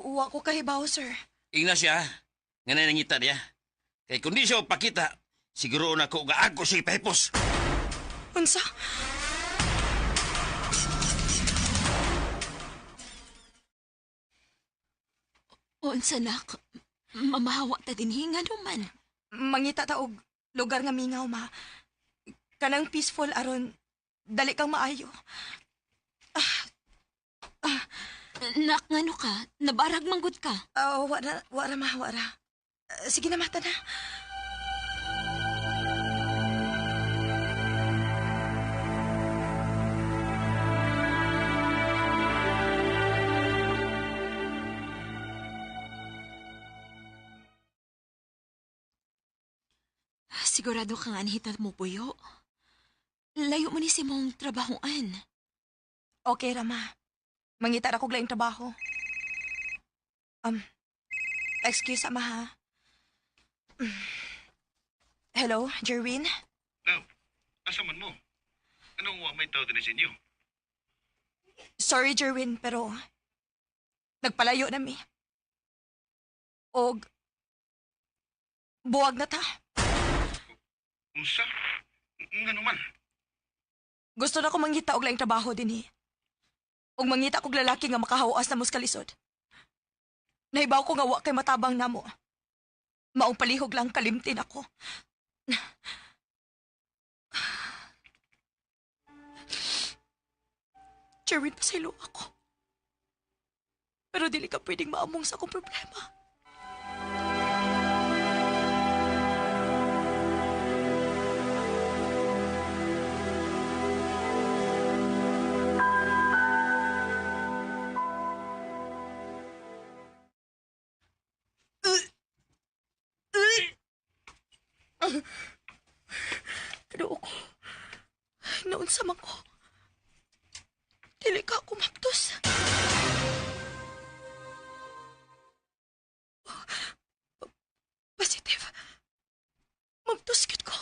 [SPEAKER 2] Uwa ko kahibaw, sir.
[SPEAKER 5] Ignacia, nga nangita niya. Kay kundi siya pakita, siguro na ko ga ako si Pepos.
[SPEAKER 2] Unsa?
[SPEAKER 1] Unsa nak, mamahawa ta din hinga naman.
[SPEAKER 2] Mangita ta og lugar nga mingaw, ma. Kanang peaceful aron dali kang maayo.
[SPEAKER 1] Nak, ngano ka? Nabarag manggod ka?
[SPEAKER 2] Wara ma, wara. Sige na, mata na.
[SPEAKER 1] Sigurado kang anhitan mo, Puyo. Layo mo ni si mong trabahoan.
[SPEAKER 2] Okay, Rama. Mangita na kog laing trabaho. Excuse, ama, ha? Hello, Jerwin?
[SPEAKER 9] Now, asa man mo? Anong wa may tao din sa inyo?
[SPEAKER 2] Sorry, Jerwin, pero nagpalayo na mi. Og buwag na ta.
[SPEAKER 9] Unsa? Ngano man?
[SPEAKER 2] Gusto na ko mangita og laing trabaho din, og mangita kog lalaki nga makahawas na muskalisod. Nahibaw ko nga wa kay matabang namo. Maong palihog lang kalimtin ako. Jerwin, pasaylo ako. Pero dili ka pwedeng maamong sa akong problema. Kadoo ko. Naunsa man ko. Dili ka ako maptos. Positive. Maptos gid ko.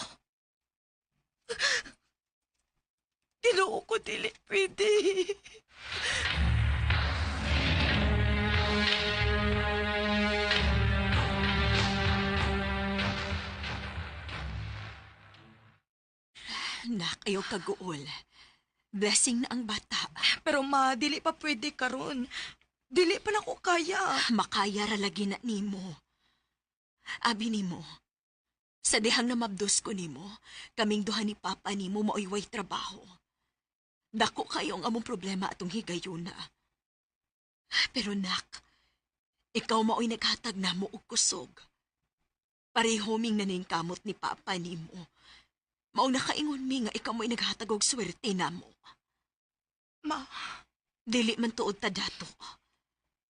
[SPEAKER 2] Ginoo ko dili pwede.
[SPEAKER 1] Nak, ayaw kaguol. Blessing na ang bata.
[SPEAKER 2] Pero ma, dili pa pwede karon. Dili pa na ko kaya.
[SPEAKER 1] Makaya ra lagi na nimo. Abi nimo, sa dihang na mabdos ko nimo, kaming duha ni Papa nimo maoyway trabaho. Dako kayo ang among problema atong higayon na. Pero nak, ikaw maoy naghatag na mo og kusog. Parehoming naning kamot ni Papa nimo. Maong nakaingon mi nga ikaw mo'y naghatag og swerte na mo.
[SPEAKER 2] Ma,
[SPEAKER 1] dili man tuod ta dato.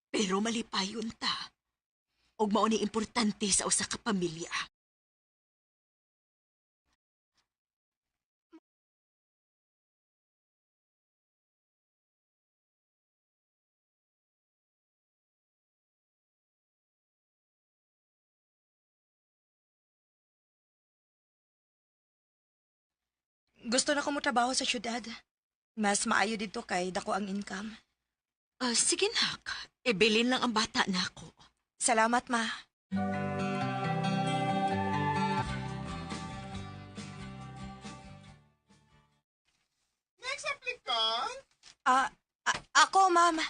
[SPEAKER 1] Pero malipayon ta. Og mao ni importante sa usa ka pamilya.
[SPEAKER 2] gusto na ko mo trabaho sa syudad. Mas maayo dito kay dako ang income.
[SPEAKER 1] Sige nak, ibilin lang ang bata na ako.
[SPEAKER 2] Salamat, ma.
[SPEAKER 14] Next applicant?
[SPEAKER 2] Ako, ma'am.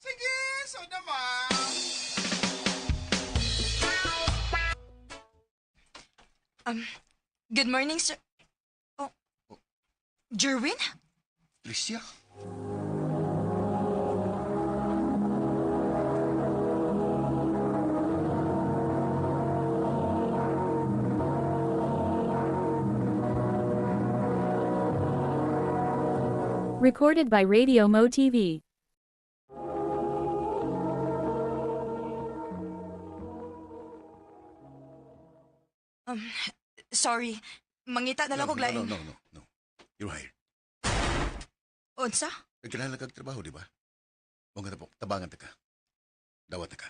[SPEAKER 14] Sige, soda, ma'am.
[SPEAKER 2] Good morning, sir. Oh, Jerwin?
[SPEAKER 12] Tricia?
[SPEAKER 6] Recorded by Radio Mo TV.
[SPEAKER 2] Sorry. Mangita na lang
[SPEAKER 15] No,
[SPEAKER 2] kog lain.
[SPEAKER 15] no. You're hired.
[SPEAKER 2] Unsa?
[SPEAKER 15] Nagkailangan kag trabaho, di ba? O nga na po, tabangan ta ka. Dawat ta ka.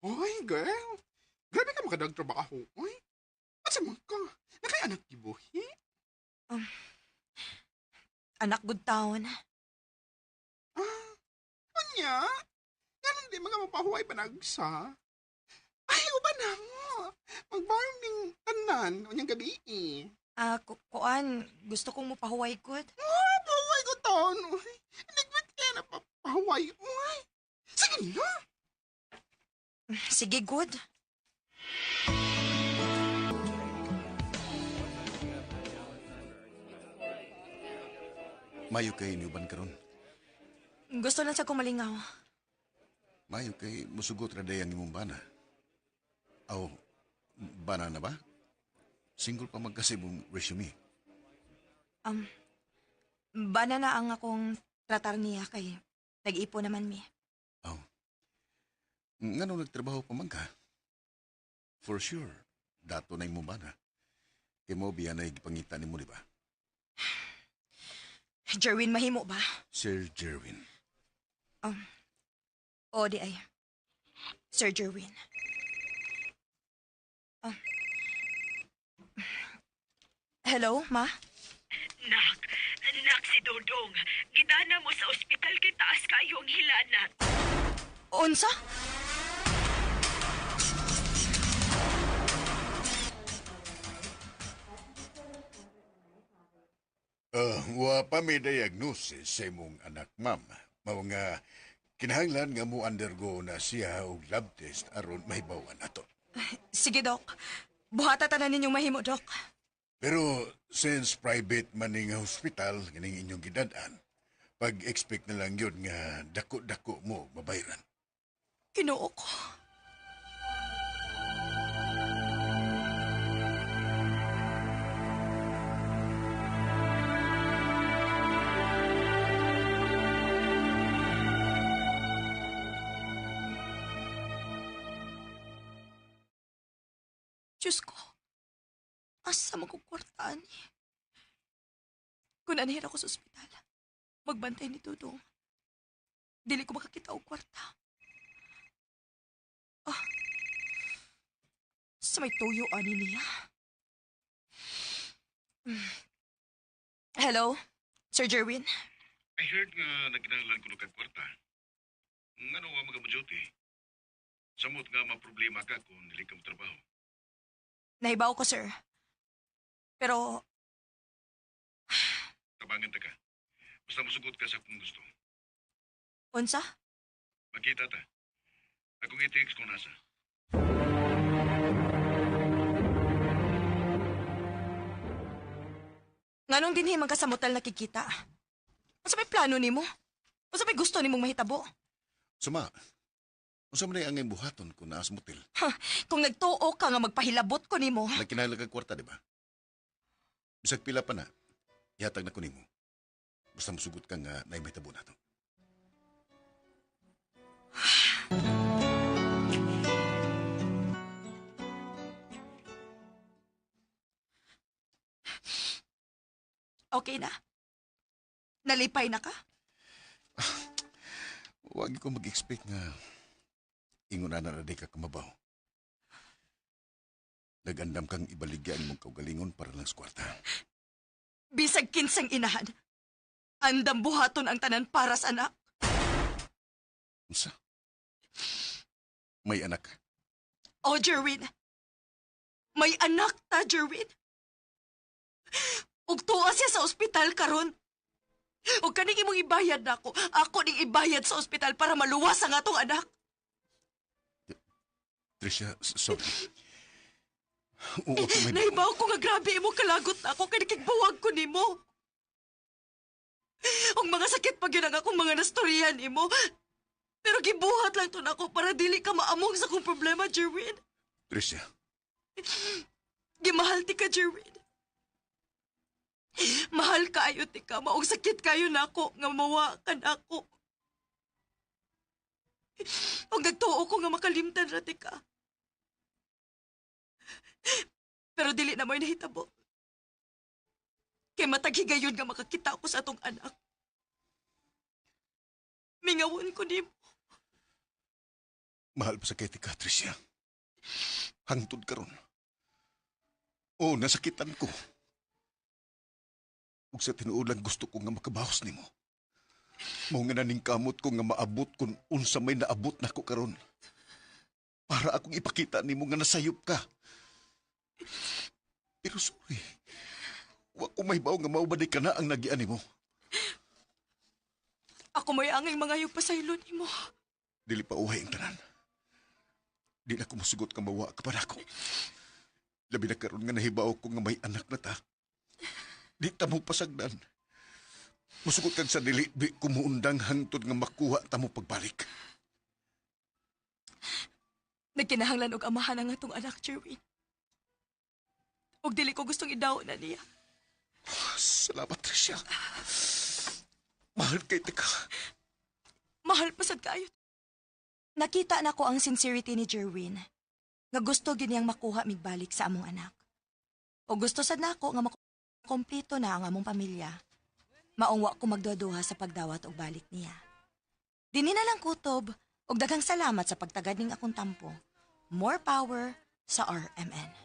[SPEAKER 14] Oy, girl. Grabe ka makadagtrabaho. Oy, asa man ka? Nakay anak gibuhi?
[SPEAKER 2] Anak good taon.
[SPEAKER 14] Anya? Yan di mga mapahuway panagsa. Ay, uba na mo. Mag-barm ning tanan o niyang gabi eh.
[SPEAKER 2] Kuan, gusto kong mupahuway good.
[SPEAKER 14] Pahuway ko taon. Oy, nagwit ka na pahuway. Oy, sige na.
[SPEAKER 2] Sige, good.
[SPEAKER 15] Mayo kay niuban karon.
[SPEAKER 2] Gusto lang sa kumalingaw.
[SPEAKER 15] Mayo kay musugot ra day ang imong bana. Aw, bana na ba? Single pa magkasib mong resume.
[SPEAKER 2] Bana na ang akong tratar niya kay nag-ipo naman mi.
[SPEAKER 15] Aw. Ngano nagtrabaho pa man ka? For sure, dato na imong bana. Kay mo biya na ipangita nimo, di ba?
[SPEAKER 2] Jerwin, mahimo ba?
[SPEAKER 15] Sir Jerwin.
[SPEAKER 2] O di ay. Sir Jerwin. Hello, ma?
[SPEAKER 7] Nak si Dodong. Gidana mo sa ospital kay taas kayong hilanat.
[SPEAKER 2] Unsa?
[SPEAKER 15] Wa pa may diagnosis sa imong anak, ma'am. Mao nga kinahanglan nga mo undergo na siya og lab test aron mahibawan nato.
[SPEAKER 2] Sige, Dok. Buhata tanan ninyong mahimo, Dok.
[SPEAKER 15] Pero since private man ning hospital kining inyong gidad-an, pag-expect na lang yun nga dako-dako mo mabayaran.
[SPEAKER 2] Kinuo ko. Diyos ko, asa magkukwartaan ni? Kung anhin ako sa ospital, magbantay ni Dudong. Dili ko makakita og kwarta. Sa may tuyo ani niya. Hello, Sir Jerwin?
[SPEAKER 9] I heard nga nagkinahanglan ko ng kwarta. Ngano wa magamuduty? Samot nga maproblema ka kung dili ka mo trabaho.
[SPEAKER 2] Nahibaw ko, sir. Pero,
[SPEAKER 9] Tabangan ta ka. Basta musugot ka sa kung gusto.
[SPEAKER 2] unsa?
[SPEAKER 9] Makita ta. Akong i-text kung nasa.
[SPEAKER 2] Nganong dinhi man ka sa motel nakikita? Unsa may plano nimo? Unsa may gusto nimong mahitabo?
[SPEAKER 15] Suma, unsa man ang buhaton kung naas motel?
[SPEAKER 2] Kung nagtuo ka nga magpahilabot ko nimo.
[SPEAKER 15] Nagkinahanglan kag kwarta, di ba? Bisag pila pa na, ihatag na ko nimo. Basta musugot ka nga na mahitabo nato.
[SPEAKER 2] Okay na? Nalipay na ka?
[SPEAKER 15] Huwag ko mag-expect nga ingon na di ka kumabaw. Nagandam kang ibaligyan mong kaugalingon para lang sa kwarta.
[SPEAKER 2] Bisag kinsang inahan. Andam buhaton ang tanan para sa anak.
[SPEAKER 15] Unsa? May anak ka?
[SPEAKER 2] Oh, Jerwin. May anak ta, Jerwin. Ug tuwa siya sa ospital karon. Ug kaning imong ibayad nako. Ako ning ibayad sa ospital para maluwas ang atong anak.
[SPEAKER 15] Tricia, sorry. Oo, may...
[SPEAKER 2] Nahibaw ko nga grabe imo kalagot na ako kay nakigbuwag ko nimo. Ang mga sakit pa gyud ang akong mga nastoryan imo. Pero gibuhat lang to nako para dili ka maamong sa kong problema, Jerwin.
[SPEAKER 15] Tricia,
[SPEAKER 2] Gimahal ti ka, Jerwin. Mahal kaayo ti ka, maong sakit kayo nako nga mawa ka nako. O nagtuo ko nga makalimtan ra ti ka. Pero dili na mo'y nahitabo. Kay mataghigayon nga makakita ko sa atong anak. Mingawon ko nimo.
[SPEAKER 15] mahal pa sa kay ka, Tricia. Hangtod karon. Oo, nasakitan ko. Ug sa tinuod lang gusto ko nga makabahos nimo. Mao nga naning kamot ko nga maabot kung unsa may naabot nako karon. Para akong ipakita nimo nga nasayop ka. Pero sorry. Wa ko may baw nga maubaday ka na ang nagian nimo.
[SPEAKER 2] Ako may angay mga pasaylo nimo.
[SPEAKER 15] Dili pa uhay ang tanan. Di na ko masugot nga mawa ka para ako. Labi na karon nga nahibaw ko nga may anak na ta. Di ta mo pasagdan. Musugot kag sa dili, di kumuundang hangtod nga makuha ta mo pagbalik.
[SPEAKER 2] Nagkinahanglan og amahan ang atong anak, Jerwin. Og dili ko gustong idaw na niya.
[SPEAKER 15] Salamat, Tricia. Mahal kay ka.
[SPEAKER 2] Mahal pasad kayo.
[SPEAKER 16] Nakita na ko ang sincerity ni Jerwin. Nga gusto gyud niyang makuha migbalik sa among anak. O gusto sad nako nga makompleto na ang among pamilya. Maungwa ko magduduha sa pagdawat og balik niya. Dini na lang kutob og daghang salamat sa pagtagad ning akong tampo. More power sa RMN.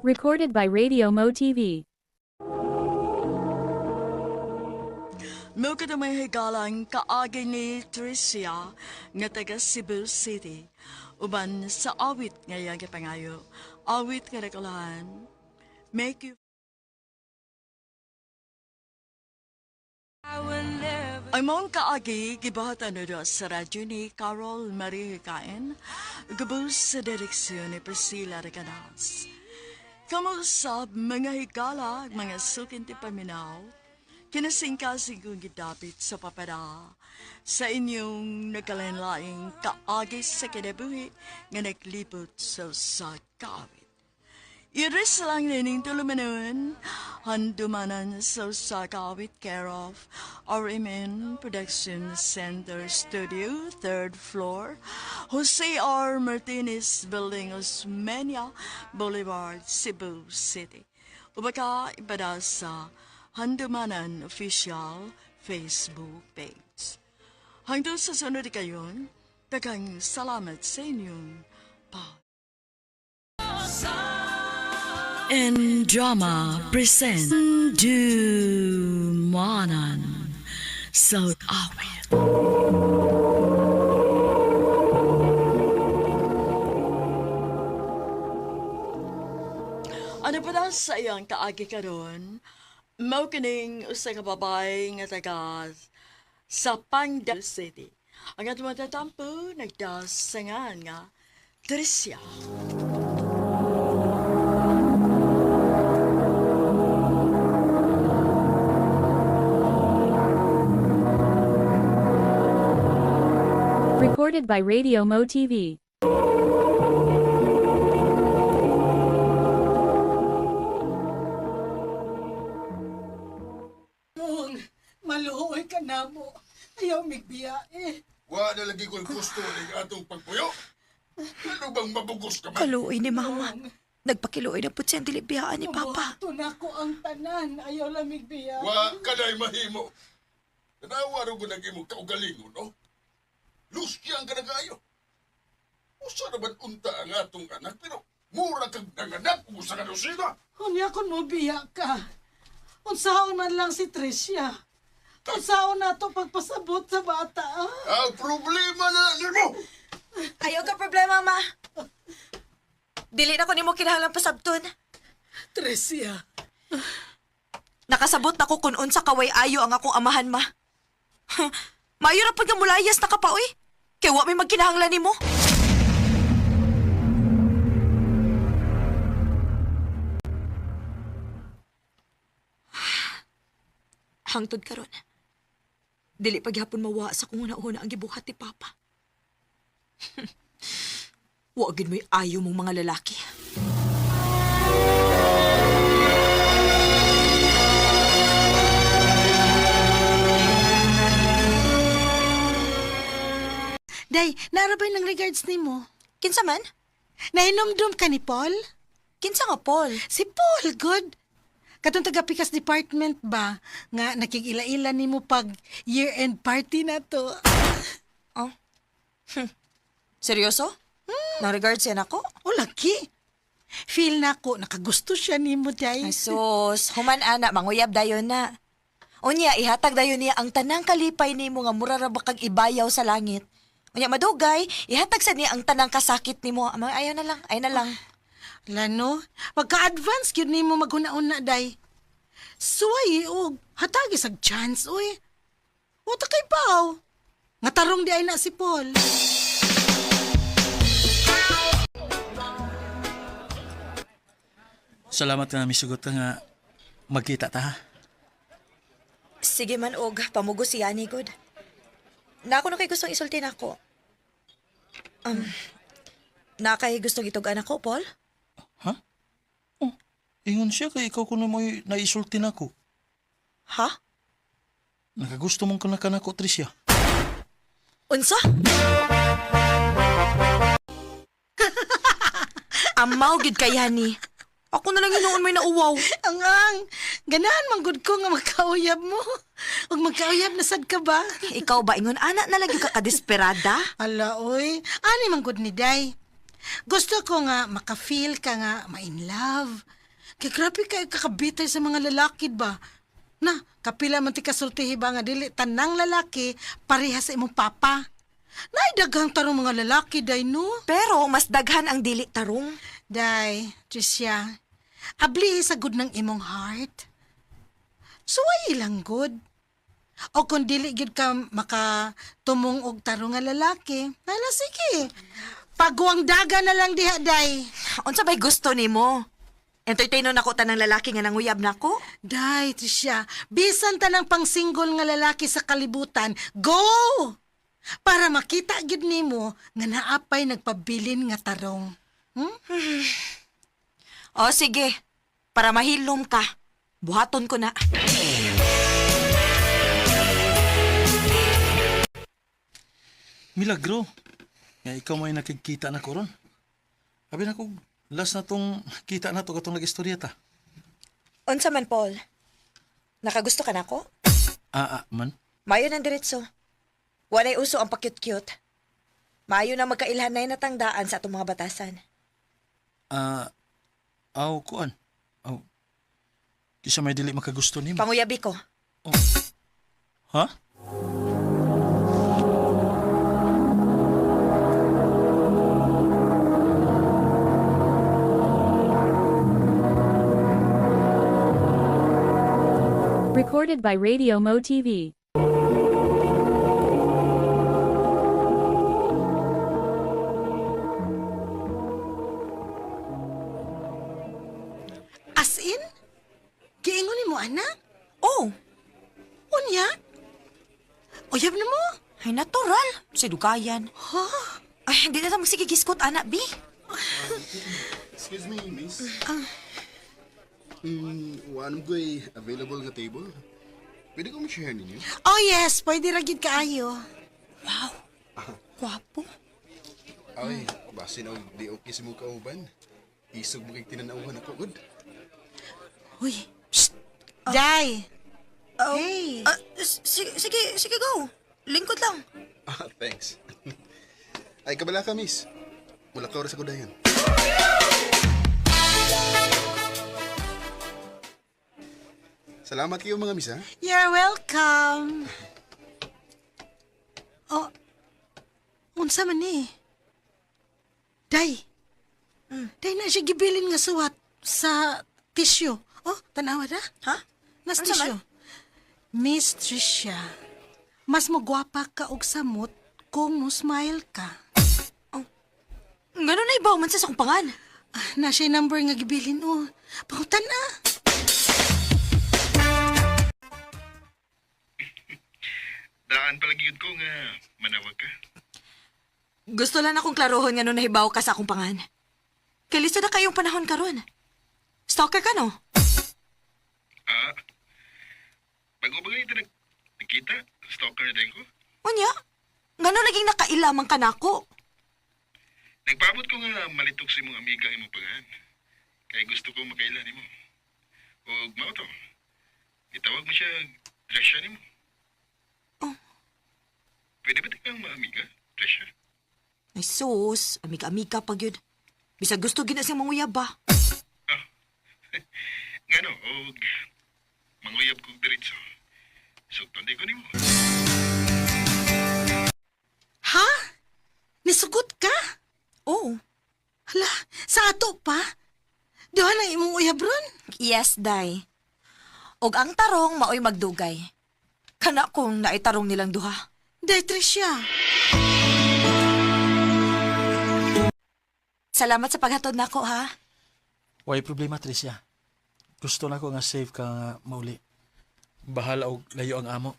[SPEAKER 6] Recorded by Radio Mo TV.
[SPEAKER 11] Mo ka na may higalang kaagi ni Tricia nga taga Cebu City. Uban sa awit ngayon kapangayo. Awit nga nakalahan. Make you... Ay mong kaagi, gibahatan na sa radyo ni Carol Marie Hikain, gabos sa direksyon ni Priscilla Reganas. Kamusta mga higala, mga sukin ti paminaw, kinasingkasing kong gidapit sa papara sa inyong nagkalanlaing kaagi sa kinabuhi nga naglibot sa kawit. Iris lang nining tulumanon, handumanan sa kawit care of RMN Production Center Studio, 3rd floor, Jose R. Martinez Building, Osmeña Boulevard, Cebu City. Ubaka ipada sa Handumanan Official Facebook page. Hanggang sa sunod kayon, daghang salamat sa inyong And Drama presents Dumanan sa awit. Ano pa daw sa iyang kaagi karon? Mao kining usa ka babay nga taga sa Pangal City. Ang atong matatampo nagdasangan nga Tricia.
[SPEAKER 6] Recorded by Radio Mo TV.
[SPEAKER 17] Mong, maluhoy ka na mo. Ayaw migbiya eh.
[SPEAKER 15] Wa na lagi kong gusto ng atong pagpuyo. Ano bang mabugos ka man?
[SPEAKER 2] Kaluoy ni Mama. Nagpakiluoy na po siyang dilibiyaan ni Papa.
[SPEAKER 17] Buhato na ko ang tanan. Ayaw lang migbiya.
[SPEAKER 15] Wa ka na'y mahimo. Tanawa rin ko nag-imong kaugalingon, no? Lusyang ka na kayo. Usa naman unta ang atong anak, pero mura kang nanganak kung sa kanusina.
[SPEAKER 17] Hunya kon mo biya ka. Unsahon man lang si Tricia. Unsahon na to pagpasabot sa bata.
[SPEAKER 15] Ang problema na nimo!
[SPEAKER 2] Ayaw ka problema, Ma. Dili na ko nimo kinahanglan pasabton.
[SPEAKER 17] Tricia.
[SPEAKER 2] Nakasabot na ko kung unsa kaway ayo ang akong amahan, Ma. Mayo na pag mulayas na ka pa, oy. Kaya wa may magkinahanglan nimo. Hangtod karon. Dili paghapon mawa sa kung una-una ang gibuhat ni Papa. Wa gid mo'y ayaw mong mga lalaki.
[SPEAKER 17] Day, narabay ng regards ni mo.
[SPEAKER 16] Kinsa man?
[SPEAKER 17] Nainomdom ka ni Paul?
[SPEAKER 16] Kinsa nga Paul?
[SPEAKER 17] Si Paul, good. Katong taga-Pikas Department ba, nga nakikila-ila ni mo pag year-end party na to.
[SPEAKER 16] Oh? Seryoso? Nang regards yan ako?
[SPEAKER 17] O, laki. Feel na ko, nakagusto siya ni mo, Day.
[SPEAKER 16] Ay sus, human ana, manguyab dayon na. Unya, ihatag dayon niya ang tanang kalipay ni mo nga mura ra ba kag ibayaw sa langit. Unya, madugay, ihatag sa niya ang tanang kasakit ni mo. Ayaw na lang, ay na lang.
[SPEAKER 17] Lano, pagka-advance yun ni mo maghuna-una, Day. Suway, og hatagi sag chance, uy. Uta kay Pao. Nga tarong di ay na si Paul.
[SPEAKER 18] Salamat nga misugot ka nga magkita ta ha.
[SPEAKER 16] Sige man, og, pamugo si Yani, good. Na ako na kay gustong isulti na ako. Na kay gustong itugan ako, Paul?
[SPEAKER 18] Ingon siya kay ikaw kuno mo naisulti na ko.
[SPEAKER 16] Ha?
[SPEAKER 18] Nakagusto mong kanakan ako, Tricia.
[SPEAKER 16] Unsa? Amaw gid kay Yani. Ako na lang hinuon may nauwaw.
[SPEAKER 17] Ang ganahan man gud ko nga magkauyab mo. Ug magkauyab na sad ka ba?
[SPEAKER 16] Ikaw ba ingon anak na lang yung kakadesperada?
[SPEAKER 17] Ala oy, ani man gud ni Day. Gusto ko nga maka-feel ka nga ma-in love. Kay grabe kay kakabitay sa mga lalaki ba? Na, kapila man ti kasultihi ba nga dili tanang lalaki pareha sa imong papa. Naidaghang tarong mga lalaki, Day, no?
[SPEAKER 16] Pero mas daghan ang dili tarong.
[SPEAKER 17] Day, Tricia, abli sa good ng imong heart. Suway lang good. O kung dili gid ka makatumong og tarong nga lalaki, hala sige. Pagwang daga na lang diha, Day.
[SPEAKER 16] Unsa bay gusto nimo? Entertainon ako tanang lalaki nga nanguyab nako?
[SPEAKER 17] Day, Tricia, bisan tanang pang-single nga lalaki sa kalibutan, go! Para makita gid nimo nga naapay nagpabilin nga tarong.
[SPEAKER 16] O sige, para mahilom ka, buhaton ko na.
[SPEAKER 18] Milagro. Nga ikaw may nakikita na ko ron. Abi na ko, last na tong kita na to katong nag-istorya ta.
[SPEAKER 16] Unsa man, Paul? Nakagusto ka na ko?
[SPEAKER 18] Man.
[SPEAKER 16] Mayo ng diretso. Walay uso ang pakyut-kyut. Mayo na magkailhanay na tangdaan sa atong mga batasan.
[SPEAKER 18] Kuan. Kisa may dili makagusto nimo.
[SPEAKER 16] Panguyabi ko.
[SPEAKER 18] Ha?
[SPEAKER 6] Recorded by Radio Mo TV.
[SPEAKER 17] As in? Giingon ni mo, anak?
[SPEAKER 16] Oh.
[SPEAKER 17] Unya? Uyab na mo?
[SPEAKER 16] Ay, natural. Sidukayan.
[SPEAKER 17] Ha?
[SPEAKER 16] Ay, hindi na lang magsigigiskot, anak, B.
[SPEAKER 12] Excuse me, miss. One ko'y available nga table. Pwede ko ma-share ninyo?
[SPEAKER 17] Oh yes, pwede ragid kaayo.
[SPEAKER 16] Wow. Gwapo.
[SPEAKER 12] Ay, basin og di okay sa mukha uban. Isog mo kay tinanawhan ako, good?
[SPEAKER 17] Uy, shh! Day! Hey!
[SPEAKER 16] Sige, go. Lingkod lang.
[SPEAKER 12] Thanks. Ay, kabala ka, miss. Wala ka oras ako dayan. Salamat kayo mga miss, ha?
[SPEAKER 17] You're welcome. Oh, unsa man ni? Day. Day na siya gibilin nga suwat sa tissue. Oh, tanawa da?
[SPEAKER 16] Ha?
[SPEAKER 17] Nas
[SPEAKER 16] Unsa
[SPEAKER 17] tissue. Miss Tricia, mas magwapa ka og samot kung mo smile ka.
[SPEAKER 16] Ganun na ibaw man sa sumpangan.
[SPEAKER 17] Na siya number nga gibilin, oh. Pangutan na.
[SPEAKER 9] jud ko nga manawag ka.
[SPEAKER 16] Gusto lang akong klarohon nga nung nahibaw ka sa akong pangan. Kay listo na kayong panahon karon. Stalker ka, no?
[SPEAKER 9] Bago ba ganito nagkita? Stalker na din ko?
[SPEAKER 16] Unya? Ngano naging nakailamang ka nako?
[SPEAKER 9] Nagpaabot ko nga malitok si mong amiga imong pangan. Kaya gusto ko makailan mo. O mao to. Itawag mo siya Tresha ni mo.
[SPEAKER 16] Oh.
[SPEAKER 9] Pwede ba kang maamiga, Tresha?
[SPEAKER 16] Ay sus, amiga-amiga pag yun. Bisag gusto gina siyang manguyab ba?
[SPEAKER 9] Ngano, og manguyab kong diretso. Sugton di ko ni mo.
[SPEAKER 17] Ha? Nisugot ka?
[SPEAKER 16] Oo.
[SPEAKER 17] Hala, sa ato pa? Duha na imong uyab ron?
[SPEAKER 16] Yes, day. Og ang tarong maoy magdugay. Kana kung naitarong nilang duha.
[SPEAKER 17] Day, Tricia.
[SPEAKER 16] Salamat sa paghatod nako, ha?
[SPEAKER 18] Way problema, Tricia. Gusto na ko nga safe ka nga mauli. Bahala og layo ang amo.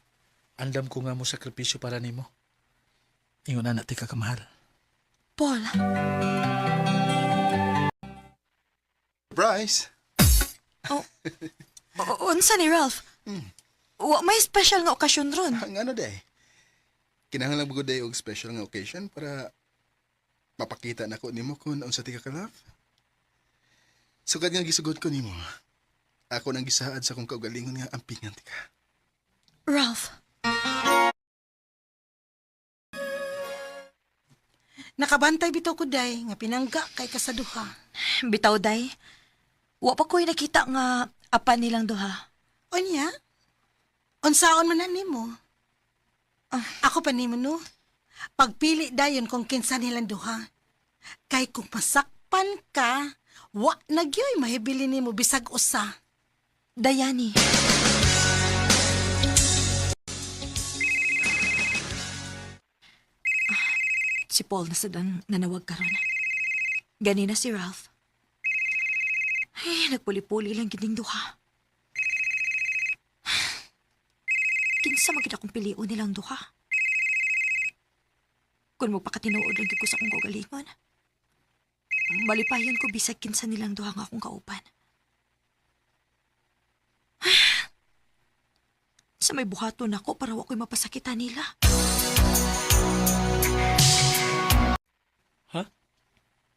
[SPEAKER 18] Andam ko nga mo sakripisyo para nimo. Ingon na natin ka kamahal.
[SPEAKER 16] Paul.
[SPEAKER 15] Bryce!
[SPEAKER 16] Unsa ni Ralph? Wa may special nga okasyon ron.
[SPEAKER 15] Ang ano day? Kinahanglan mo day og special nga occasion para mapakita na ko nimo kung unsa ti ka love. Sugad nga gisugod ko nimo. Ako nang gisaad sa kong kaugalingon nga ampingan ti ka.
[SPEAKER 16] Ralph.
[SPEAKER 17] Nakabantay bitaw ko, day, nga pinangga kay kasaduha.
[SPEAKER 16] Bitaw, day. Wa pa ko'y nakita nga apan nilang duha.
[SPEAKER 17] Onya? Unsaon man na nimo? Ako pa nimo, no? Pagpili dayon kung kinsa nilang duha. Kay kung masakpan ka, wa nagyoy mahibili nimo bisag usa.
[SPEAKER 16] Dayani. Si Paul na sadang nanawag karon. Ganina si Ralph. Ay, nagpuli-puli lang gining duha. Kinsa magid akong piliun nilang duha. Kung magpakatinuod lang ko sa akong kaugalingon. Malipayon ko bisag kinsa nilang duha nga akong kaupan. Sa may buhaton ako para wa ko'y mapasakitan nila.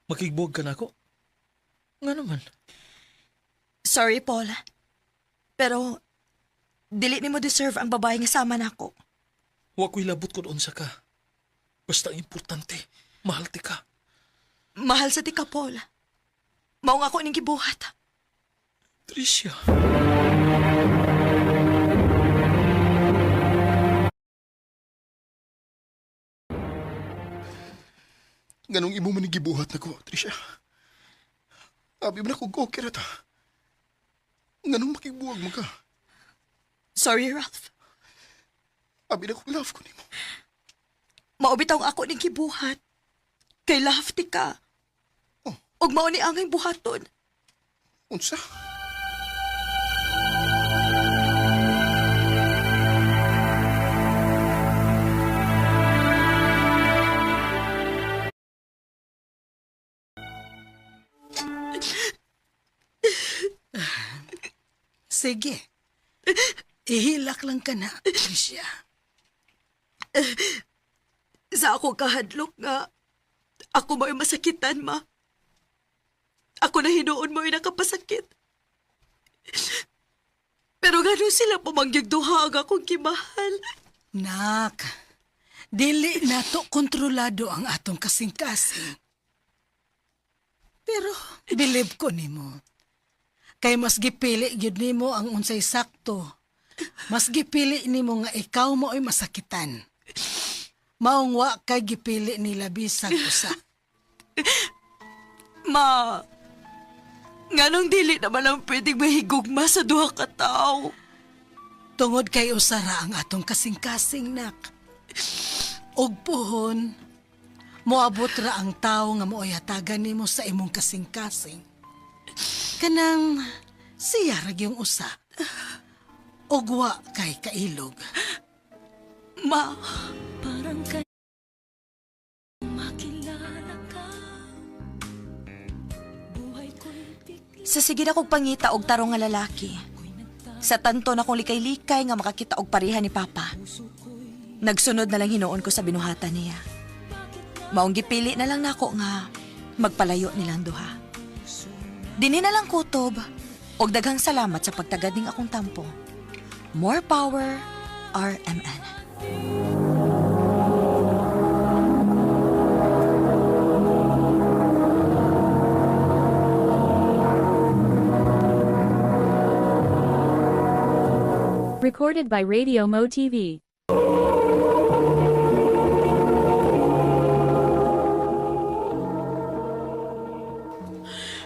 [SPEAKER 18] Makigbog ka na ako? Nga naman.
[SPEAKER 16] Sorry, Paul. Pero, dili ni mo deserve ang babae nga sama nako.
[SPEAKER 18] Wa ko'y labot kung unsa ka. Basta importante, mahal ti ka.
[SPEAKER 16] Mahal sa tika, Paul. Mao nga ako ning gibuhat.
[SPEAKER 18] Tricia.
[SPEAKER 15] Ganong imo man gibuhat na ko, Tricia. Abi man ako okay ra ta. Ganong makigbuwag mo ka.
[SPEAKER 16] Sorry, Ralph.
[SPEAKER 15] Abi na ko love ko nimo.
[SPEAKER 16] Maubitaw ako ning gibuhat. Kay love ti ka. Og mao ni angay buhaton.
[SPEAKER 15] Unsa?
[SPEAKER 17] Sige. Ihilak lang ka na, Tricia.
[SPEAKER 16] Sa ako kahadlok nga, ako mo'y masakitan, ma. Ako na hinuon mo'y nakapasakit. Pero gano'n sila pamangyag duha ang akong kimahal.
[SPEAKER 17] Nak, dili na to kontrolado ang atong kasing-kasing. Pero, believe ko nimo. Kay mas gipili gyud nimo ang unsay sakto. Mas gipili nimo nga ikaw mo ay masakitan. Maong wa kay gipili nila bisag usa.
[SPEAKER 16] Ma, nganong dili naman ang pwedeng mahigugma sa duha ka tao.
[SPEAKER 17] Tungod kay usara ang atong kasing-kasing, nak. Og puhon, moabot ra ang tao nga mo'y hatagan nimo sa imong kasing-kasing. Kanang siya ra yung usa. Og wa kay kailog.
[SPEAKER 16] Ma, sa sige na kong pangita og tarong nga lalaki. Sa tanto na kong likay-likay nga makakita og pareha ni Papa. Nagsunod na lang hinuon ko sa binuhatan niya. Maong gipili na lang nako nga magpalayo nilang duha. Dini na lang kutob og daghang salamat sa pagtagad ning akong tampo. More power, RMN.
[SPEAKER 6] Recorded by Radio Mo TV.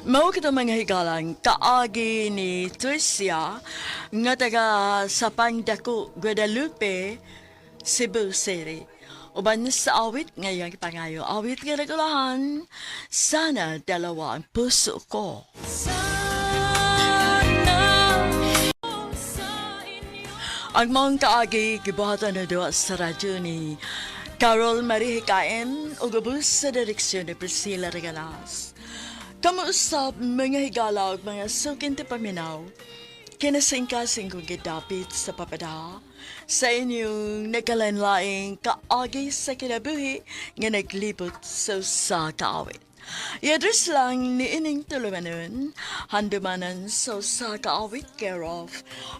[SPEAKER 11] Mao kita mga higalang kaagi ni Tricia nga taga sa Pangdako, Guadalupe, Cebu City. Uban sa awit ngayong pangayo, awit nga nagulahan, sana dalawa ang puso ko. Ang mga kaagi gibuhatan na doon sa radyo ni Carol Marie Hikain o gabus sa direksyon ni Priscilla Regalas. Kamuusap mga higala o mga sukin ti paminaw, kinasingkasing kong gidapit sa papada sa inyong nagkalanlaing kaagi sa kinabuhi nga naglibot sa kaawit. I-address lang ni ining tulumanon, handumanan sa kaawit care of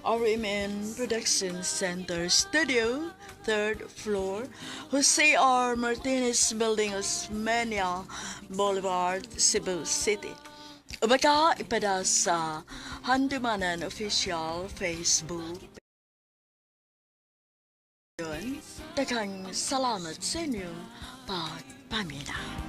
[SPEAKER 11] RMN Production Center Studio, 3rd floor, Jose R. Martinez Building, Osmeña Boulevard, Cebu City. O baka ipada sa Handumanan Official Facebook. Daghang salamat sa inyong pagpaminaw.